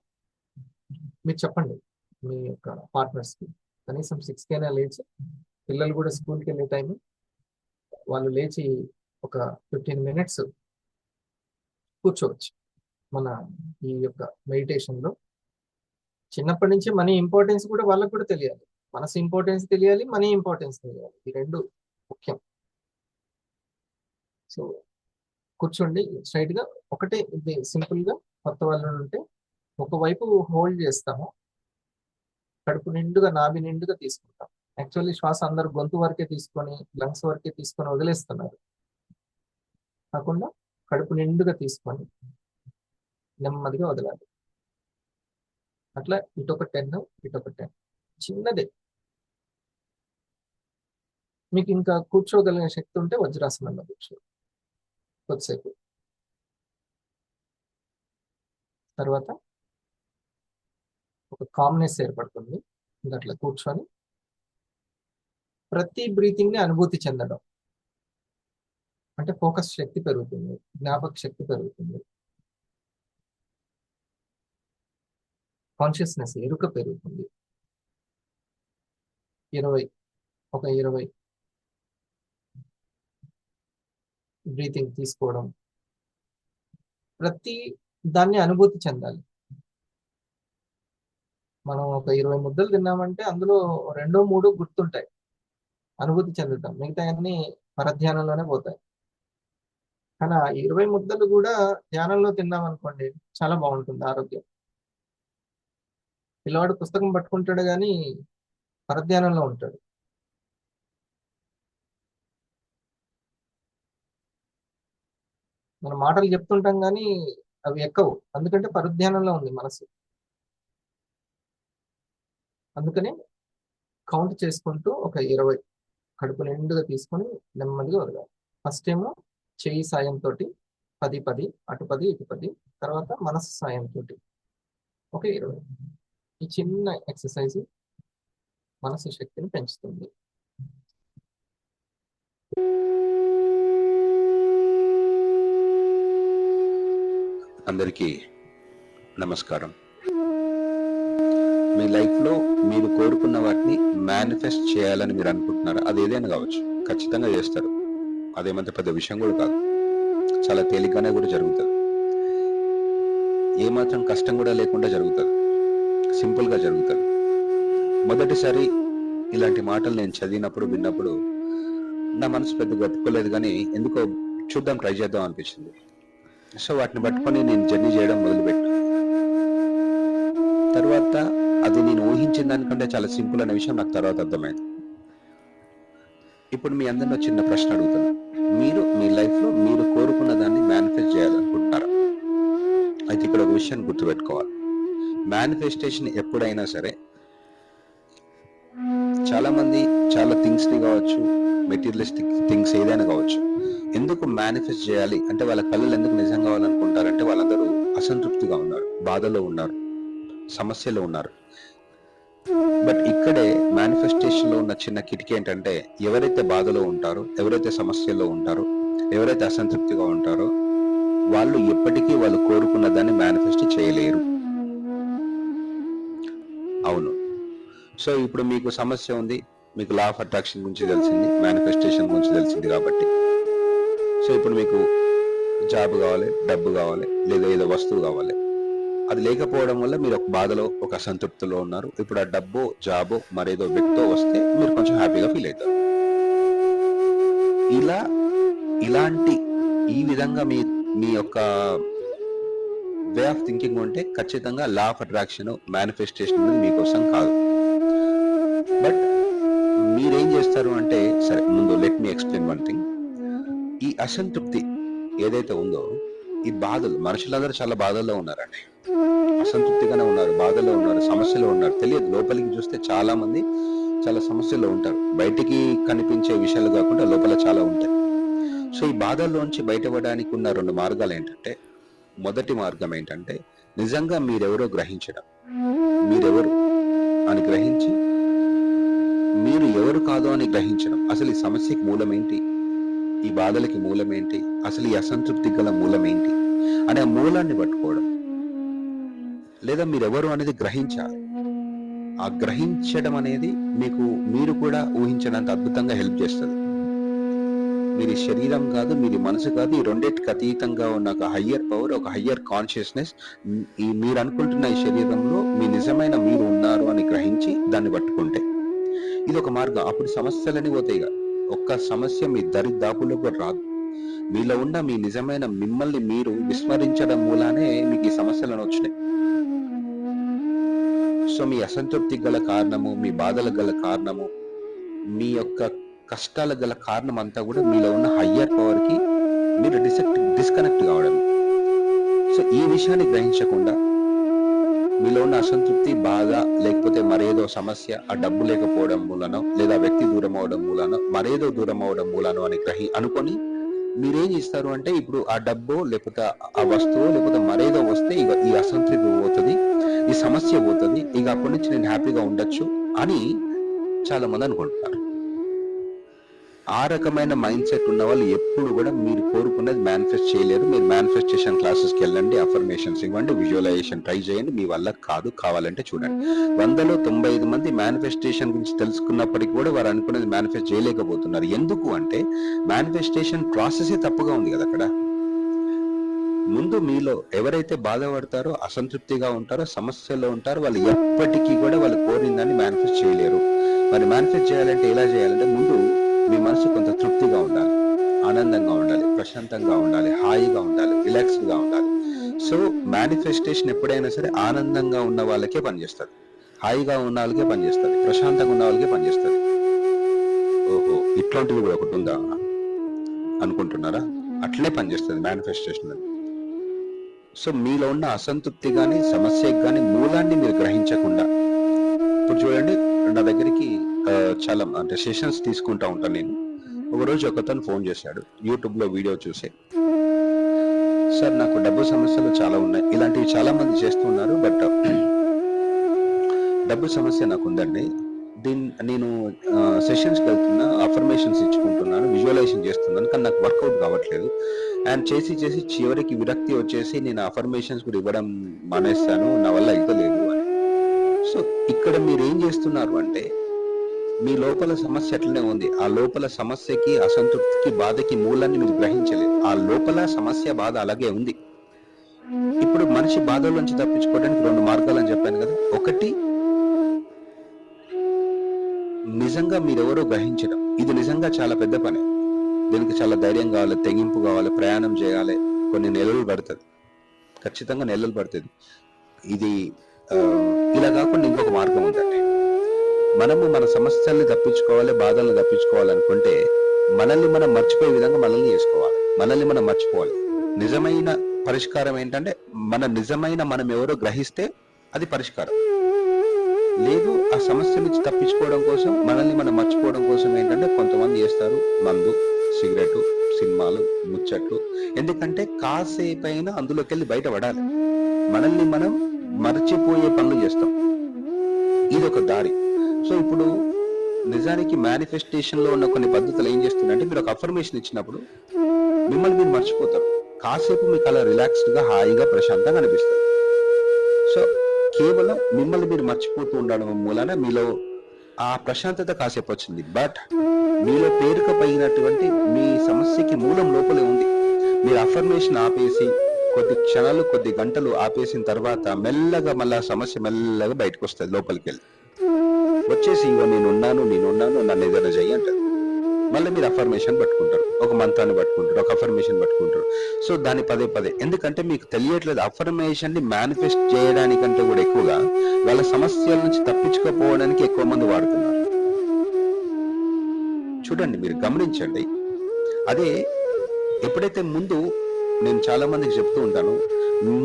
మీరు చెప్పండి మీ యొక్క పార్ట్నర్స్కి, కనీసం 6కైనా లేచి, పిల్లలు కూడా స్కూల్కి వెళ్ళే టైం, వాళ్ళు లేచి ఒక 15 మినిట్స్ కూర్చోవచ్చు మన ఈ యొక్క మెడిటేషన్లో. చిన్నప్పటి నుంచి మనీ ఇంపార్టెన్స్ కూడా వాళ్ళకు కూడా తెలియాలి, మనసు ఇంపార్టెన్స్ తెలియాలి, మనీ ఇంపార్టెన్స్ తెలియాలి, ఈ 2 ముఖ్యం. సో కూర్చోండి స్ట్రైట్ గా. ఒకటే ఇది సింపుల్ గా కొత్త వాళ్ళు ఉంటే ఒకవైపు హోల్డ్ చేస్తాము, కడుపు నిండుగా, నాభి నిండుగా తీసుకుంటాం. యాక్చువల్లీ శ్వాస అందరూ గొంతు వరకే తీసుకొని, లంగ్స్ వరకే తీసుకొని వదిలేస్తున్నారు. కాకుండా కడుపు నిండుగా తీసుకొని నెమ్మదిగా వదలాలి. అట్లా ఇటొక 10, ఇటొక 10, చిన్నదే. మీకు ఇంకా కూర్చోగలిగిన శక్తి ఉంటే వజ్రాసనంలో కూర్చో కొద్దిసేపు. తర్వాత ఒక కామ్నెస్ ఏర్పడుతుంది, ఇంకా అట్లా కూర్చొని ప్రతి బ్రీతింగ్ ని అనుభూతి చెందడం, అంటే ఫోకస్ శక్తి పెరుగుతుంది, జ్ఞాపక శక్తి పెరుగుతుంది, కాన్షియస్నెస్ ఎరుక పెరుగుతుంది. 20 బ్రీతింగ్ తీసుకోవడం, ప్రతి దాన్ని అనుభూతి చెందాలి. మనం ఒక 20 ముద్దలు తిన్నామంటే అందులో 2-3 గుర్తుంటాయి, అనుభూతి చెందుతాం, మిగతా అన్ని పరధ్యానంలోనే పోతాయి. కానీ ఆ 20 ముద్దలు కూడా ధ్యానంలో తిన్నాం అనుకోండి, చాలా బాగుంటుంది ఆరోగ్యం. పిల్లవాడు పుస్తకం పట్టుకుంటాడు కానీ పరధ్యానంలో ఉంటాడు. మన మాటలు చెప్తుంటాం కానీ అవి ఎక్కవు, ఎందుకంటే పరధ్యానంలో ఉంది మనసు. అందుకని కౌంట్ చేసుకుంటూ ఒక 20 కడుపు నిండుగా తీసుకొని నెమ్మదిగా వదలాలి. ఫస్ట్ ఏమో చెయ్యి సాయంతో 10 అటు 10 ఇటు 10, తర్వాత మనసు సాయంతో ఒక 20. ఈ చిన్న ఎక్సర్సైజ్ మనసు శక్తిని పెంచుతుంది. అందరికీ నమస్కారం. మీ లైఫ్లో మీరు కోరుకున్న వాటిని మేనిఫెస్ట్ చేయాలని మీరు అనుకుంటున్నారా? అది ఏదైనా కావచ్చు, ఖచ్చితంగా చేస్తారు. అదేమంత పెద్ద విషయం కూడా కాదు, చాలా తేలిగ్గానే కూడా జరుగుతుంది. ఏమాత్రం కష్టం కూడా లేకుండా జరుగుతుంది, సింపుల్గా జరుగుతుంది. మొదటిసారి ఇలాంటి మాటలు నేను చదివినప్పుడు, విన్నప్పుడు నా మనసు పెద్ద గట్టుకోలేదు, కానీ ఎందుకో చూద్దాం, ట్రై చేద్దాం అనిపించింది. సో వాటిని పట్టుకొని నేను జర్నీ చేయడం మొదలుపెట్టాను. తర్వాత అది నేను ఊహించిన దానికంటే చాలా సింపుల్ అనే విషయం నాకు తర్వాత అర్థమైంది. ఇప్పుడు మీ అందరిలో చిన్న ప్రశ్న అడుగుతాను. మీరు మీ లైఫ్లో మీరు కోరుకున్న దాన్ని మేనిఫెస్ట్ చేయాలనుకుంటున్నారా? అయితే ఇక్కడ ఒక విషయాన్ని గుర్తుపెట్టుకోవాలి. మేనిఫెస్టేషన్ ఎప్పుడైనా సరే, చాలా మంది చాలా థింగ్స్ని కావచ్చు, మెటీరియలిస్టిక్ థింగ్స్ ఏదైనా కావచ్చు, ఎందుకు మేనిఫెస్ట్ చేయాలి అంటే వాళ్ళ కళలు ఎందుకు నిజం కావాలనుకుంటారంటే వాళ్ళందరూ అసంతృప్తిగా ఉన్నారు, బాధలో ఉన్నారు, సమస్యలో ఉన్నారు. బట్ ఇక్కడే మేనిఫెస్టేషన్లో ఉన్న చిన్న కిటికీ ఏంటంటే, ఎవరైతే బాధలో ఉంటారో, ఎవరైతే సమస్యల్లో ఉంటారో, ఎవరైతే అసంతృప్తిగా ఉంటారో వాళ్ళు ఎప్పటికీ వాళ్ళు కోరుకున్న దాన్ని మేనిఫెస్ట్ చేయలేరు. అవును. సో ఇప్పుడు మీకు సమస్య ఉంది, మీకు లా ఆఫ్ అట్రాక్షన్ గురించి తెలిసింది, మేనిఫెస్టేషన్ గురించి తెలిసింది కాబట్టి, సో ఇప్పుడు మీకు జాబ్ కావాలి, డబ్బు కావాలి, లేదా ఏదో వస్తువు కావాలి. అది లేకపోవడం వల్ల మీరు ఒక బాధలో, ఒక అసంతృప్తిలో ఉన్నారు. ఇప్పుడు ఆ డబ్బు, జాబో, మరేదో వ్యక్తో వస్తే మీరు కొంచెం హ్యాపీగా ఫీల్ అవుతారు. ఇలాంటి ఈ విధంగా మీ యొక్క వే ఆఫ్ థింకింగ్ ఉంటే ఖచ్చితంగా లా ఆఫ్ అట్రాక్షన్, మేనిఫెస్టేషన్ అనేది మీకోసం కాదు. బట్ మీరేం చేస్తారు అంటే, సరే ముందు let me explain one thing. ఈ అసంతృప్తి ఏదైతే ఉందో, ఈ బాధలు, మనుషులందరూ చాలా బాధల్లో ఉన్నారండి, అసంతృప్తిగానే ఉన్నారు, బాధల్లో ఉన్నారు, సమస్యలో ఉన్నారు. తెలియదు, లోపలికి చూస్తే చాలా మంది చాలా సమస్యల్లో ఉంటారు. బయటికి కనిపించే విషయాలు కాకుండా లోపల చాలా ఉంటాయి. సో ఈ బాధల్లోంచి బయటపడడానికి ఉన్న 2 మార్గాలు ఏంటంటే, మొదటి మార్గం ఏంటంటే నిజంగా మీరెవరో గ్రహించడం. మీరెవరు అని గ్రహించి, మీరు ఎవరు కాదో అని గ్రహించడం. అసలు ఈ సమస్యకి మూలం ఏంటి, ఈ బాధలకి మూలం ఏంటి, అసలు ఈ అసంతృప్తి గల మూలం ఏంటి అనే ఆ మూలాన్ని పట్టుకోవడం. లేదా మీరెవరు అనేది గ్రహించాలి. ఆ గ్రహించడం అనేది మీరు కూడా ఊహించడానికి అద్భుతంగా హెల్ప్ చేస్తుంది. మీరు శరీరం కాదు, మీరు మనసు కాదు, ఈ రెండింటికి అతీతంగా ఉన్న ఒక హయ్యర్ పవర్, ఒక హయ్యర్ కాన్షియస్నెస్ మీరు అనుకుంటున్న ఈ శరీరంలో మీ నిజమైన మీరు ఉన్నారు అని గ్రహించి దాన్ని పట్టుకుంటే ఇది ఒక మార్గం. అప్పుడు సమస్యలని పోతాయి. ఒక్క సమస్య మీ దరిదాపుల్లో కూడా రాదు. మీలో ఉన్న మీ నిజమైన మిమ్మల్ని మీరు విస్మరించడం మూలానే మీకు ఈ సమస్యలను వచ్చినాయి. సో మీ అసంతృప్తి గల కారణము, మీ బాధల గల కారణము, మీ యొక్క కష్టాల గల కారణం అంతా కూడా మీలో ఉన్న హయ్యర్ పవర్ కి మీరు డిస్కనెక్ట్ కావడం. సో ఈ విషయాన్ని గ్రహించకుండా మీలో ఉన్న అసంతృప్తి, బాధ, లేకపోతే మరేదో సమస్య, ఆ డబ్బు లేకపోవడం మూలనో, లేదా వ్యక్తి దూరం అవడం మూలనో, మరేదో దూరం అవడం మూలనో అని అనుకొని మీరేం చేస్తారు అంటే, ఇప్పుడు ఆ డబ్బు లేకపోతే ఆ వస్తువు లేకపోతే మరేదో వస్తే ఇక ఈ అసంతృప్తి పోతుంది, ఈ సమస్య పోతుంది, ఇక అప్పటి నుంచి నేను హ్యాపీగా ఉండొచ్చు అని చాలా మంది అనుకుంటున్నారు. ఆ రకమైన మైండ్ సెట్ ఉన్న వాళ్ళు ఎప్పుడు కూడా మీరు కోరుకున్నది మేనిఫెస్ట్ చేయలేరు. మీరు మేనిఫెస్టేషన్ క్లాసెస్కి వెళ్ళండి, అఫర్మేషన్స్ ఇవ్వండి, విజువలైజేషన్ ట్రై చేయండి, మీ వల్ల కాదు. కావాలంటే చూడండి, 100లో 95 మంది మేనిఫెస్టేషన్ గురించి తెలుసుకున్నప్పటికీ కూడా వారు అనుకున్నది మేనిఫెస్ట్ చేయలేకపోతున్నారు. ఎందుకు అంటే మేనిఫెస్టేషన్ ప్రాసెసే తప్పుగా ఉంది కదా అక్కడ. ముందు మీలో ఎవరైతే బాధపడతారో, అసంతృప్తిగా ఉంటారో, సమస్యలో ఉంటారో, వాళ్ళు ఎప్పటికీ కూడా వాళ్ళు కోరిన దాన్ని మేనిఫెస్ట్ చేయలేరు. మరి మేనిఫెస్ట్ చేయాలంటే ఎలా చేయాలంటే ముందు మీ మనసు కొంత తృప్తిగా ఉండాలి, ఆనందంగా ఉండాలి, ప్రశాంతంగా ఉండాలి, హాయిగా ఉండాలి, రిలాక్స్డ్గా ఉండాలి. సో మేనిఫెస్టేషన్ ఎప్పుడైనా సరే ఆనందంగా ఉన్న వాళ్ళకే పనిచేస్తుంది, హాయిగా ఉన్న వాళ్ళకే పనిచేస్తుంది, ప్రశాంతంగా ఉన్న వాళ్ళకే పనిచేస్తుంది. ఓహో, ఇట్లాంటివి కూడా ఒకటి ఉందా అనుకుంటున్నారా? అట్లే పనిచేస్తుంది మేనిఫెస్టేషన్. సో మీలో ఉన్న అసంతృప్తి కానీ సమస్యకి కానీ మూలాన్ని మీరు గ్రహించకుండా, ఇప్పుడు చూడండి, నా దగ్గరికి చాలా అంటే సెషన్స్ తీసుకుంటా ఉంటాను నేను. ఒకరోజు ఒకతను ఫోన్ చేశాడు, యూట్యూబ్లో వీడియో చూసి, సార్ నాకు డబ్బు సమస్యలు చాలా ఉన్నాయి, ఇలాంటివి చాలా మంది చేస్తున్నారు, బట్ డబ్బు సమస్య నాకు ఉందండి. నేను సెషన్స్కి వెళ్తున్నా, అఫర్మేషన్స్ ఇచ్చుకుంటున్నాను, విజువలైజేషన్ చేస్తున్నాను, కానీ నాకు వర్కౌట్ కావట్లేదు. అండ్ చేసి చివరికి విరక్తి వచ్చేసి నేను అఫర్మేషన్స్ కూడా ఇవ్వడం మానేస్తాను, నా వల్ల ఇవ్వలేదు అని. సో ఇక్కడ మీరు ఏం చేస్తున్నారు అంటే మీ లోపల సమస్య అట్లనే ఉంది. ఆ లోపల సమస్యకి, అసంతృప్తికి, బాధకి మూలాన్ని మీరు గ్రహించలేదు. ఆ లోపల సమస్య, బాధ అలాగే ఉంది. ఇప్పుడు మనిషి బాధల నుంచి తప్పించుకోవడానికి 2 మార్గాలు అని చెప్పాను కదా. ఒకటి, నిజంగా మీరెవరో గ్రహించడం. ఇది నిజంగా చాలా పెద్ద పని, దీనికి చాలా ధైర్యం కావాలి, తెగింపు కావాలి, ప్రయాణం చేయాలి, కొన్ని నెలలు పడుతుంది, ఖచ్చితంగా నెలలు పడుతుంది. ఇది ఇలా కాకుండా ఇంకొక మార్గం ఉందండి. మనము మన సమస్యల్ని తప్పించుకోవాలి, బాధల్ని తప్పించుకోవాలనుకుంటే మనల్ని మనం మర్చిపోయే విధంగా మనల్ని చేసుకోవాలి, మనల్ని మనం మర్చిపోవాలి. నిజమైన పరిష్కారం ఏంటంటే నిజమైన మనం ఎవరో గ్రహిస్తే అది పరిష్కారం. లేదు, ఆ సమస్య నుంచి తప్పించుకోవడం కోసం, మనల్ని మనం మర్చిపోవడం కోసం ఏంటంటే కొంతమంది చేస్తారు మందు, సిగరెట్, సినిమాలు, ముచ్చట్లు. ఎందుకంటే కాసేపైనా అందులోకి వెళ్ళి బయటపడాలి, మనల్ని మనం మర్చిపోయే పనులు చేస్తాం. ఇది ఒక దారి. సో ఇప్పుడు నిజానికి మేనిఫెస్టేషన్ లో ఉన్న కొన్ని పద్ధతులు ఏం చేస్తున్నాయంటే, మీరు ఒక అఫర్మేషన్ ఇచ్చినప్పుడు మిమ్మల్ని మీరు మర్చిపోతారు, కాసేపు మీకు అలా రిలాక్స్డ్ గా, హాయిగా, ప్రశాంతంగా అనిపిస్తుంది. సో కేవలం మిమ్మల్ని మీరు మర్చిపోతూ ఉండడం మూలన మీలో ఆ ప్రశాంతత కాసేపు వచ్చింది, బట్ మీలో పేరుకపోయినటువంటి మీ సమస్యకి మూలం లోపలే ఉంది. మీరు అఫర్మేషన్ ఆపేసి కొద్ది క్షణాలు, కొద్ది గంటలు ఆపేసిన తర్వాత మెల్లగా మళ్ళీ సమస్య మెల్లగా బయటకు వస్తుంది, లోపలికి వెళ్ళి వచ్చేసి ఇగో నేనున్నాను, నన్ను ఏదైనా చెయ్యి అంటారు. మళ్ళీ మీరు అఫర్మేషన్ పట్టుకుంటారు, ఒక మంత్రాన్ని పట్టుకుంటారు, ఒక అఫర్మేషన్ పట్టుకుంటారు. సో దాన్ని పదే ఎందుకంటే మీకు తెలియట్లేదు, అఫర్మేషన్ ని మేనిఫెస్ట్ చేయడానికంటే కూడా ఎక్కువగా వాళ్ళ సమస్యల నుంచి తప్పించుకోపోవడానికి ఎక్కువ మంది వాడుతున్నారు. చూడండి, మీరు గమనించండి. అదే ఎప్పుడైతే ముందు, నేను చాలా మందికి చెప్తూ ఉంటాను,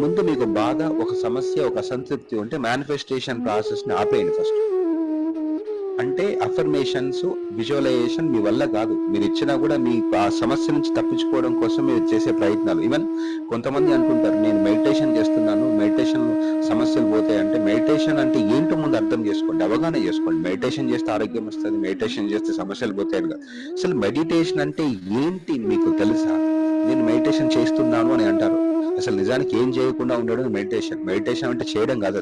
ముందు మీకు బాధ, ఒక సమస్య, ఒక అసంతృప్తి ఉంటే మేనిఫెస్టేషన్ ప్రాసెస్ ని ఆపేయండి ఫస్ట్. అంటే అఫర్మేషన్స్, విజువలైజేషన్ మీ వల్ల కాదు. మీరు ఇచ్చినా కూడా మీ ఆ సమస్య నుంచి తప్పించుకోవడం కోసం మీరు చేసే ప్రయత్నాలు. ఈవెన్ కొంతమంది అనుకుంటారు, నేను మెడిటేషన్ చేస్తున్నాను, మెడిటేషన్ సమస్యలు పోతాయి. అంటే మెడిటేషన్ అంటే ఏంటో ముందు అర్థం చేసుకోండి, అవగాహన చేసుకోండి. మెడిటేషన్ చేస్తే ఆరోగ్యం వస్తుంది, మెడిటేషన్ చేస్తే సమస్యలు పోతాయి కదా. అసలు మెడిటేషన్ అంటే ఏంటి మీకు తెలుసా? నేను మెడిటేషన్ చేస్తున్నాను అని అంటారు. అసలు నిజానికి ఏం చేయకుండా ఉండడం మెడిటేషన్ అంటే చేయడం కాదు,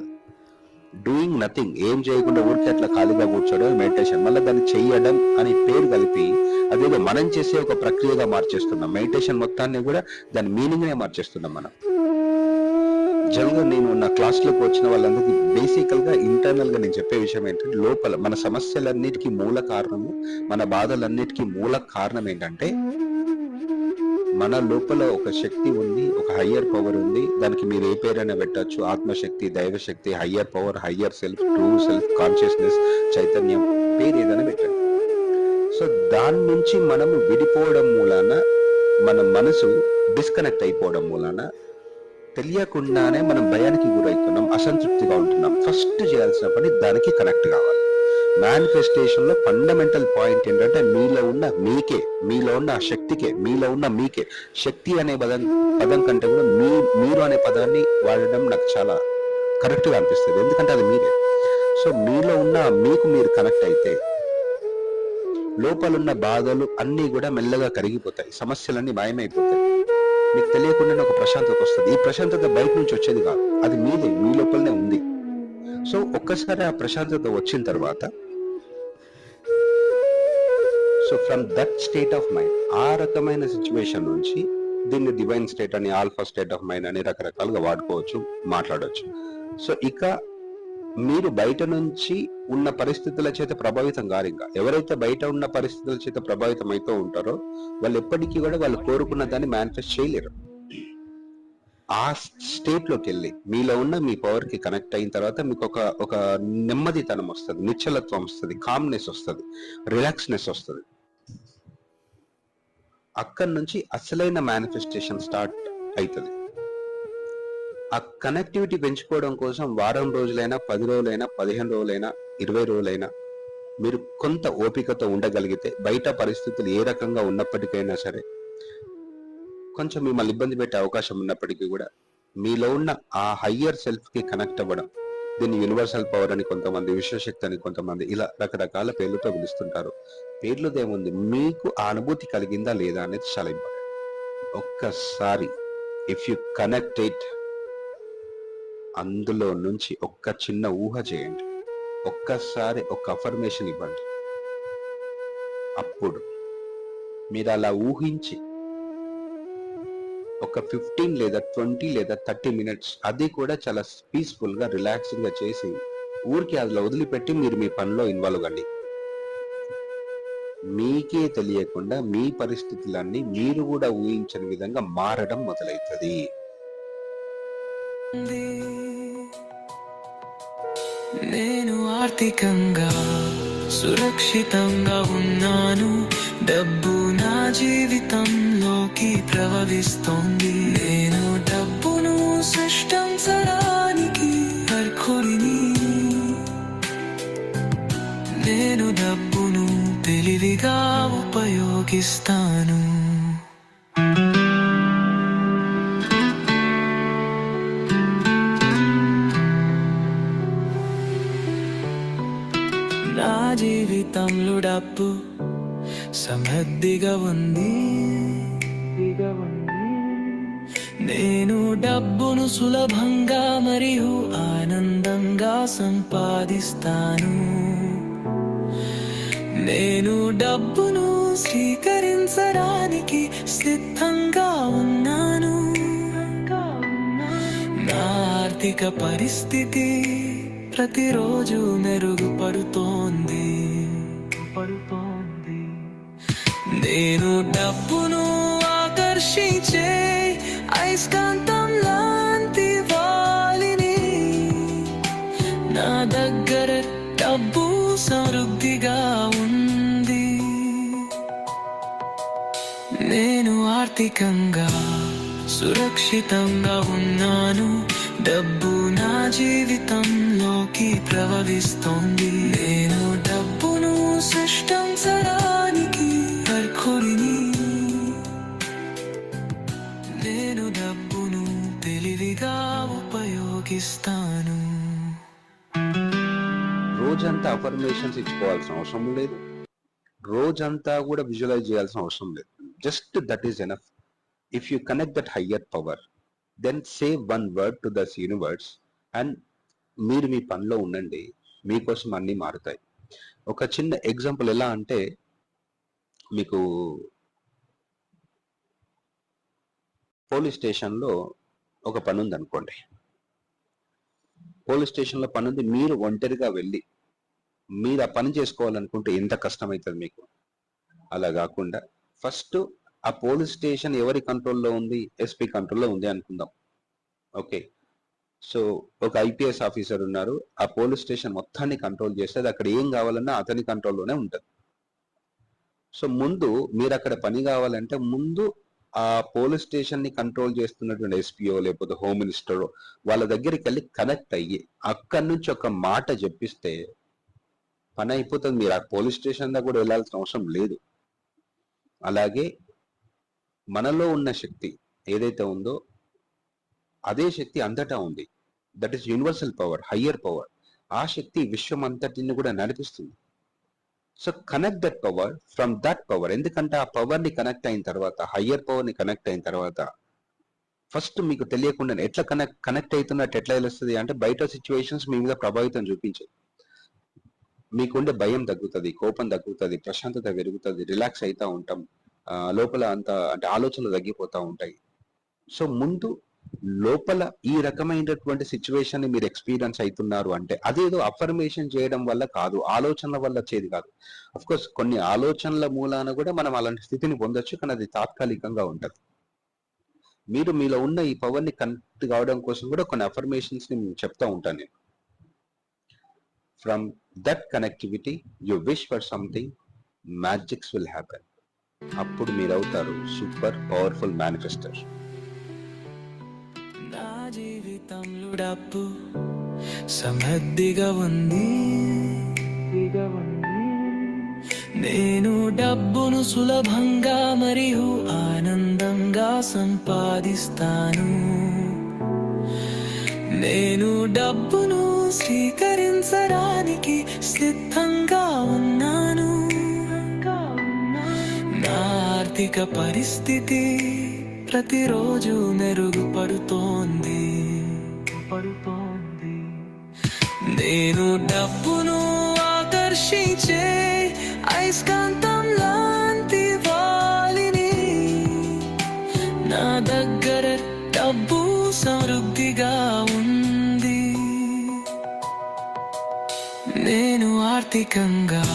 డూయింగ్ నథింగ్, ఏం చేయకుండా ఊరికే అట్లా ఖాళీగా కూర్చోవడం మెడిటేషన్. మళ్ళీ దాన్ని చెయ్యడం అని పేరు కలిపి అదేదో మనం చేసే ఒక ప్రక్రియగా మార్చేస్తున్నాం. మెడిటేషన్ మొత్తాన్ని కూడా దాని మీనింగ్ నే మార్చేస్తున్నాం మనం. జనరల్గా నేను నా క్లాస్లోకి వచ్చిన వాళ్ళందరికీ బేసికల్ గా, ఇంటర్నల్ గా నేను చెప్పే విషయం ఏంటంటే, లోపల మన సమస్యలన్నిటికీ మూల కారణము, మన బాధలన్నిటికీ మూల కారణం ఏంటంటే, మన లోపల ఒక శక్తి ఉంది, ఒక హయ్యర్ పవర్ ఉంది. దానికి మీరు ఏ పేరైనా పెట్టచ్చు, ఆత్మశక్తి, దైవశక్తి, higher power, higher self, true self, consciousness, చైతన్యం, పేరు ఏదైనా పెట్టండి. సో దాని నుంచి మనము విడిపోవడం మూలాన, మన మనసు డిస్కనెక్ట్ అయిపోవడం మూలాన తెలియకుండానే మనం భయానికి గురవుతున్నాం, అసంతృప్తిగా ఉంటున్నాం. ఫస్ట్ చేయాల్సిన పని దానికి కనెక్ట్ కావాలి. మేనిఫెస్టేషన్ లో ఫండమెంటల్ పాయింట్ ఏంటంటే, మీలో ఉన్న మీకే, మీలో ఉన్న శక్తికే, మీలో ఉన్న మీకే. శక్తి అనే పదం కంటే కూడా మీరు అనే పదాన్ని వాడడం నాకు చాలా కరెక్ట్ గా అనిపిస్తుంది, ఎందుకంటే అది మీరే. సో మీలో ఉన్న మీకు మీరు కనెక్ట్ అయితే లోపలున్న బాధలు అన్నీ కూడా మెల్లగా కరిగిపోతాయి, సమస్యలన్నీ మాయమైపోతాయి. మీకు తెలియకుండానే ఒక ప్రశాంతత వస్తుంది. ఈ ప్రశాంతత బయట నుంచి వచ్చేది కాదు, అది మీదే, మీ లోపలనే ఉంది. సో ఒక్కసారి ఆ ప్రశాంతత వచ్చిన తర్వాత, so from that state of mind, ఆ రకమైన సిచ్యువేషన్ నుంచి, దీన్ని డివైన్ స్టేట్ అని, ఆల్ఫా స్టేట్ ఆఫ్ మైండ్ అని రకరకాలుగా వాడుకోవచ్చు, మాట్లాడవచ్చు. సో ఇక మీరు బయట నుంచి ఉన్న పరిస్థితుల చేత ప్రభావితం కారు. ఇంకా ఎవరైతే బయట ఉన్న పరిస్థితుల చేత ప్రభావితం అవుతూ ఉంటారో వాళ్ళు ఎప్పటికీ కూడా వాళ్ళు కోరుకున్న దాన్ని మేనిఫెస్ట్ చేయలేరు. ఆ స్టేట్ లోకి వెళ్ళి మీలో ఉన్న మీ పవర్ కి కనెక్ట్ అయిన తర్వాత మీకు ఒక నెమ్మదితనం వస్తుంది, నిశ్చలత్వం వస్తుంది, కామ్నెస్ వస్తుంది, రిలాక్స్నెస్ వస్తుంది. అక్కడి నుంచి అసలైన మేనిఫెస్టేషన్ స్టార్ట్ అవుతుంది. ఆ కనెక్టివిటీ పెంచుకోవడం కోసం వారం రోజులైనా, 10 రోజులైనా, 15 రోజులైనా, 20 రోజులైనా మీరు కొంత ఓపికతో ఉండగలిగితే, బయట పరిస్థితులు ఏ రకంగా ఉన్నప్పటికైనా సరే, కొంచెం మిమ్మల్ని ఇబ్బంది పెట్టే అవకాశం ఉన్నప్పటికీ కూడా మీలో ఉన్న ఆ హయ్యర్ సెల్ఫ్ కి కనెక్ట్ అవ్వడం, దీన్ని యూనివర్సల్ పవర్ అని కొంతమంది, విశ్వశక్తి అని కొంతమంది, ఇలా రకరకాల పేర్లతో పిలుస్తుంటారు. పేర్లుదేముంది, మీకు ఆ అనుభూతి కలిగిందా లేదా అనేది చాలా ఇంపార్టెంట్. ఒక్కసారి ఇఫ్ యు కనెక్ట్ ఇట్, అందులో నుంచి ఒక్క చిన్న ఊహ చేయండి, ఒక్కసారి ఒక అఫర్మేషన్ ఇవ్వండి. అప్పుడు మీరు అలా ఊహించి ఒక 15 లేదా 20 లేదా 30 మినిట్స్, అది కూడా చాలా పీస్ఫుల్ గా, రిలాక్స్డ్ గా చేసి ఊరికి అందులో వదిలిపెట్టి మీరు మీ పనిలో ఇన్వాల్వ్ కండి. మీకే తెలియకుండా మీ పరిస్థితులన్నీ మీరు కూడా ఊహించని విధంగా మారడం మొదలవుతుంది. నేను ఆర్థికంగా సురక్షితంగా ఉన్నాను, డబ్బు నా జీవితంలోకి ప్రవహిస్తోంది. నేను డబ్బును సృష్టించడానికి అర్హుడిని. నేను డబ్బును తెలివిగా ఉపయోగిస్తాను. నా జీవితంలో డబ్బు సమృద్ధిగా ఉంది. నేను డబ్బును సులభంగా మరియు ఆనందంగా సంపాదిస్తాను. నేను డబ్బును స్వీకరించడానికి సిద్ధంగా ఉన్నాను. నా ఆర్థిక పరిస్థితి ప్రతిరోజు మెరుగుపడుతోంది. నేను డబ్బును ఆకర్షించే అయస్కాంతం లాంటి వాలిని. నా దగ్గర డబ్బు సమృద్ధిగా ఉంది. నేను ఆర్థికంగా సురక్షితంగా ఉన్నాను, డబ్బు నా జీవితంలోకి ప్రవహిస్తోంది. నేను డబ్బును సృష్టించడానికి అర్హుడిని. నేను డబ్బును తెలివిగా ఉపయోగిస్తాను. రోజంతా అఫర్మేషన్స్ ఇచ్చుకోవాల్సిన అవసరం లేదు, రోజంతా కూడా విజువలైజ్ చేయాల్సిన అవసరం లేదు. Just that is enough. If you connect that higher power, then say one word to this universe and మీరు మీ పనిలో ఉండండి, మీకోసం అన్నీ మారుతాయి. ఒక చిన్న ఎగ్జాంపుల్ ఎలా అంటే, మీకు పోలీస్ స్టేషన్లో ఒక పని ఉంది అనుకోండి. పోలీస్ స్టేషన్లో పని ఉంది, మీరు ఒంటరిగా వెళ్ళి మీరు ఆ పని చేసుకోవాలనుకుంటే ఎంత కష్టమవుతుంది మీకు. అలా కాకుండా ఫస్ట్ ఆ పోలీస్ స్టేషన్ ఎవరి కంట్రోల్లో ఉంది, ఎస్పీ కంట్రోల్లో ఉంది అనుకుందాం. ఓకే, సో ఒక ఐపీఎస్ ఆఫీసర్ ఉన్నారు, ఆ పోలీస్ స్టేషన్ మొత్తాన్ని కంట్రోల్ చేస్తే అక్కడ ఏం కావాలన్నా అతని కంట్రోల్లోనే ఉంటుంది. సో ముందు మీరు అక్కడ పని కావాలంటే ముందు ఆ పోలీస్ స్టేషన్ ని కంట్రోల్ చేస్తున్నటువంటి ఎస్పీఓ లేకపోతే హోమ్ మినిస్టర్ వాళ్ళ దగ్గరికి వెళ్ళి కనెక్ట్ అయ్యి అక్కడి నుంచి ఒక మాట చెప్పిస్తే పని అయిపోతుంది. మీరు ఆ పోలీస్ స్టేషన్ దగ్గర కూడా వెళ్ళాల్సిన అవసరం లేదు. అలాగే మనలో ఉన్న శక్తి ఏదైతే ఉందో అదే శక్తి అంతటా ఉంది. That is universal power, higher power. ఆ శక్తి విశ్వం అంతటిని కూడా నడిపిస్తుంది. So connect that power from that power. ఎందుకంటే ఆ పవర్ ని కనెక్ట్ అయిన తర్వాత, హయ్యర్ పవర్ ని కనెక్ట్ అయిన తర్వాత, ఫస్ట్ మీకు తెలియకుండా ఎట్లా కనెక్ట్ అవుతున్నట్టు ఎట్లా తెలుస్తుంది అంటే, బయట సిచ్యువేషన్స్ మీ మీద ప్రభావితం చూపించదు. మీకుండే భయం తగ్గుతుంది, కోపం తగ్గుతుంది, ప్రశాంతత పెరుగుతుంది, రిలాక్స్ అవుతూ ఉంటాం, లోపల అంత అంటే ఆలోచనలు తగ్గిపోతూ ఉంటాయి. సో ముందు లోపల ఈ రకమైనటువంటి సిచ్యువేషన్ ని మీరు ఎక్స్పీరియన్స్ అవుతున్నారు అంటే అదేదో అఫర్మేషన్ చేయడం వల్ల కాదు, ఆలోచనల వల్ల వచ్చేది కాదు. అఫ్ కోర్స్ కొన్ని ఆలోచనల మూలాన కూడా మనం అలాంటి స్థితిని పొందొచ్చు, కానీ అది తాత్కాలికంగా ఉంటుంది. మీరు మీలో ఉన్న ఈ పవర్ ని కనెక్ట్ కావడం కోసం కూడా కొన్ని అఫర్మేషన్స్ ని నేను చెప్తా ఉంటాను నేను. From that connectivity you wish for something, magics will happen. అప్పుడు మీరు అవుతారు సూపర్ పవర్ఫుల్ మేనిఫెస్టర్. నా జీవితంలో డబ్బు సమృద్ధిగా ఉంది. నేను డబ్బును సులభంగా మరియు ఆనందంగా సంపాదిస్తాను. నేను డబ్బును స్వీకరించడానికి సిద్ధంగా ఉన్నాను. నా ఆర్థిక పరిస్థితి ప్రతిరోజు మెరుగుపడుతోంది. నేను డబ్బును ఆకర్షించే అయస్కాంతం లాంటి వాలిని. నా దగ్గర డబ్బు సమృద్ధిగా ఉంది. నేను ఆర్థికంగా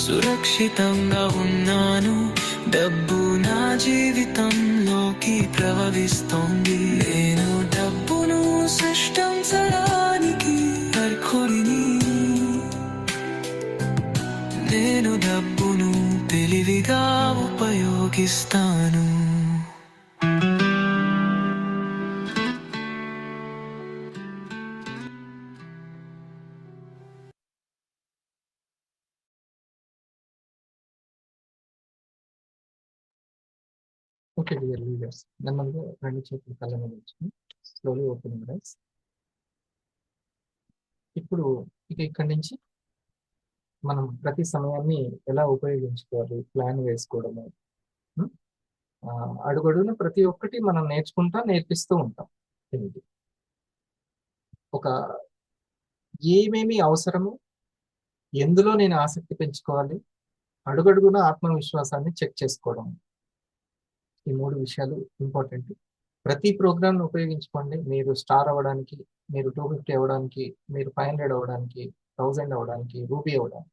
సురక్షితంగా ఉన్నాను. డబ్బు నా జీవితంలోకి ప్రవహిస్తోంది. నేను డబ్బును సృష్టించడానికి అర్హుడిని. నేను డబ్బును తెలివిగా ఉపయోగిస్తాను. ఓకే డియర్ లీడర్స్, నెమ్మదిగా రెండు చేతులు కళ్ళ మీద ఉంచుకుని స్లోలీ ఓపెనింగ్ రైస్. ఇప్పుడు ఇక్కడి నుంచి మనం ప్రతి సమయాన్ని ఎలా ఉపయోగించుకోవాలి, ప్లాన్ వేసుకోవడము, అడుగడుగున ప్రతి ఒక్కటి మనం నేర్పిస్తూ ఉంటాం. దీనికి ఒక ఏమేమి అవసరము, ఎందులో నేను ఆసక్తి పెంచుకోవాలి, అడుగడుగున ఆత్మవిశ్వాసాన్ని చెక్ చేసుకోవడం, ఈ మూడు విషయాలు ఇంపార్టెంట్. ప్రతి ప్రోగ్రామ్ ఉపయోగించుకోండి. మీరు స్టార్ అవ్వడానికి, మీరు 250 అవ్వడానికి, మీరు 500 అవ్వడానికి, 1000 అవ్వడానికి, రూబీ అవ్వడానికి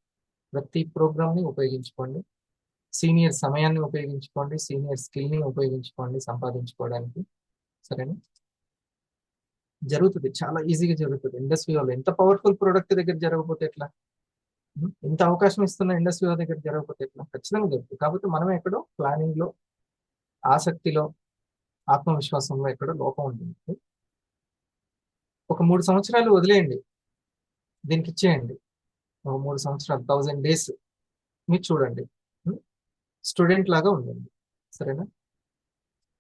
ప్రతి ప్రోగ్రామ్ ని ఉపయోగించుకోండి. సీనియర్ సమయాన్ని ఉపయోగించుకోండి, సీనియర్ స్కిల్ ని ఉపయోగించుకోండి సంపాదించుకోవడానికి. సరేనా? జరుగుతుంది, చాలా ఈజీగా జరుగుతుంది. ఇండస్ట్రీలో ఎంత పవర్ఫుల్ ప్రోడక్ట్ దగ్గర జరగకపోతే ఎట్లా? ఇంత అవకాశం ఇస్తున్న ఇండస్ట్రీలో దగ్గర జరగకపోతే ఎట్లా? ఖచ్చితంగా జరుగుతుంది. కాకపోతే మనం ఎక్కడో ప్లానింగ్ లో, ఆసక్తిలో, ఆత్మవిశ్వాసంలో ఎక్కడో లోపం ఉంటుంది. ఒక 3 సంవత్సరాలు వదిలేయండి, దీనికి ఇచ్చేయండి. 3 సంవత్సరాలు, 1000 days మీరు చూడండి, స్టూడెంట్ లాగా ఉండండి. సరేనా?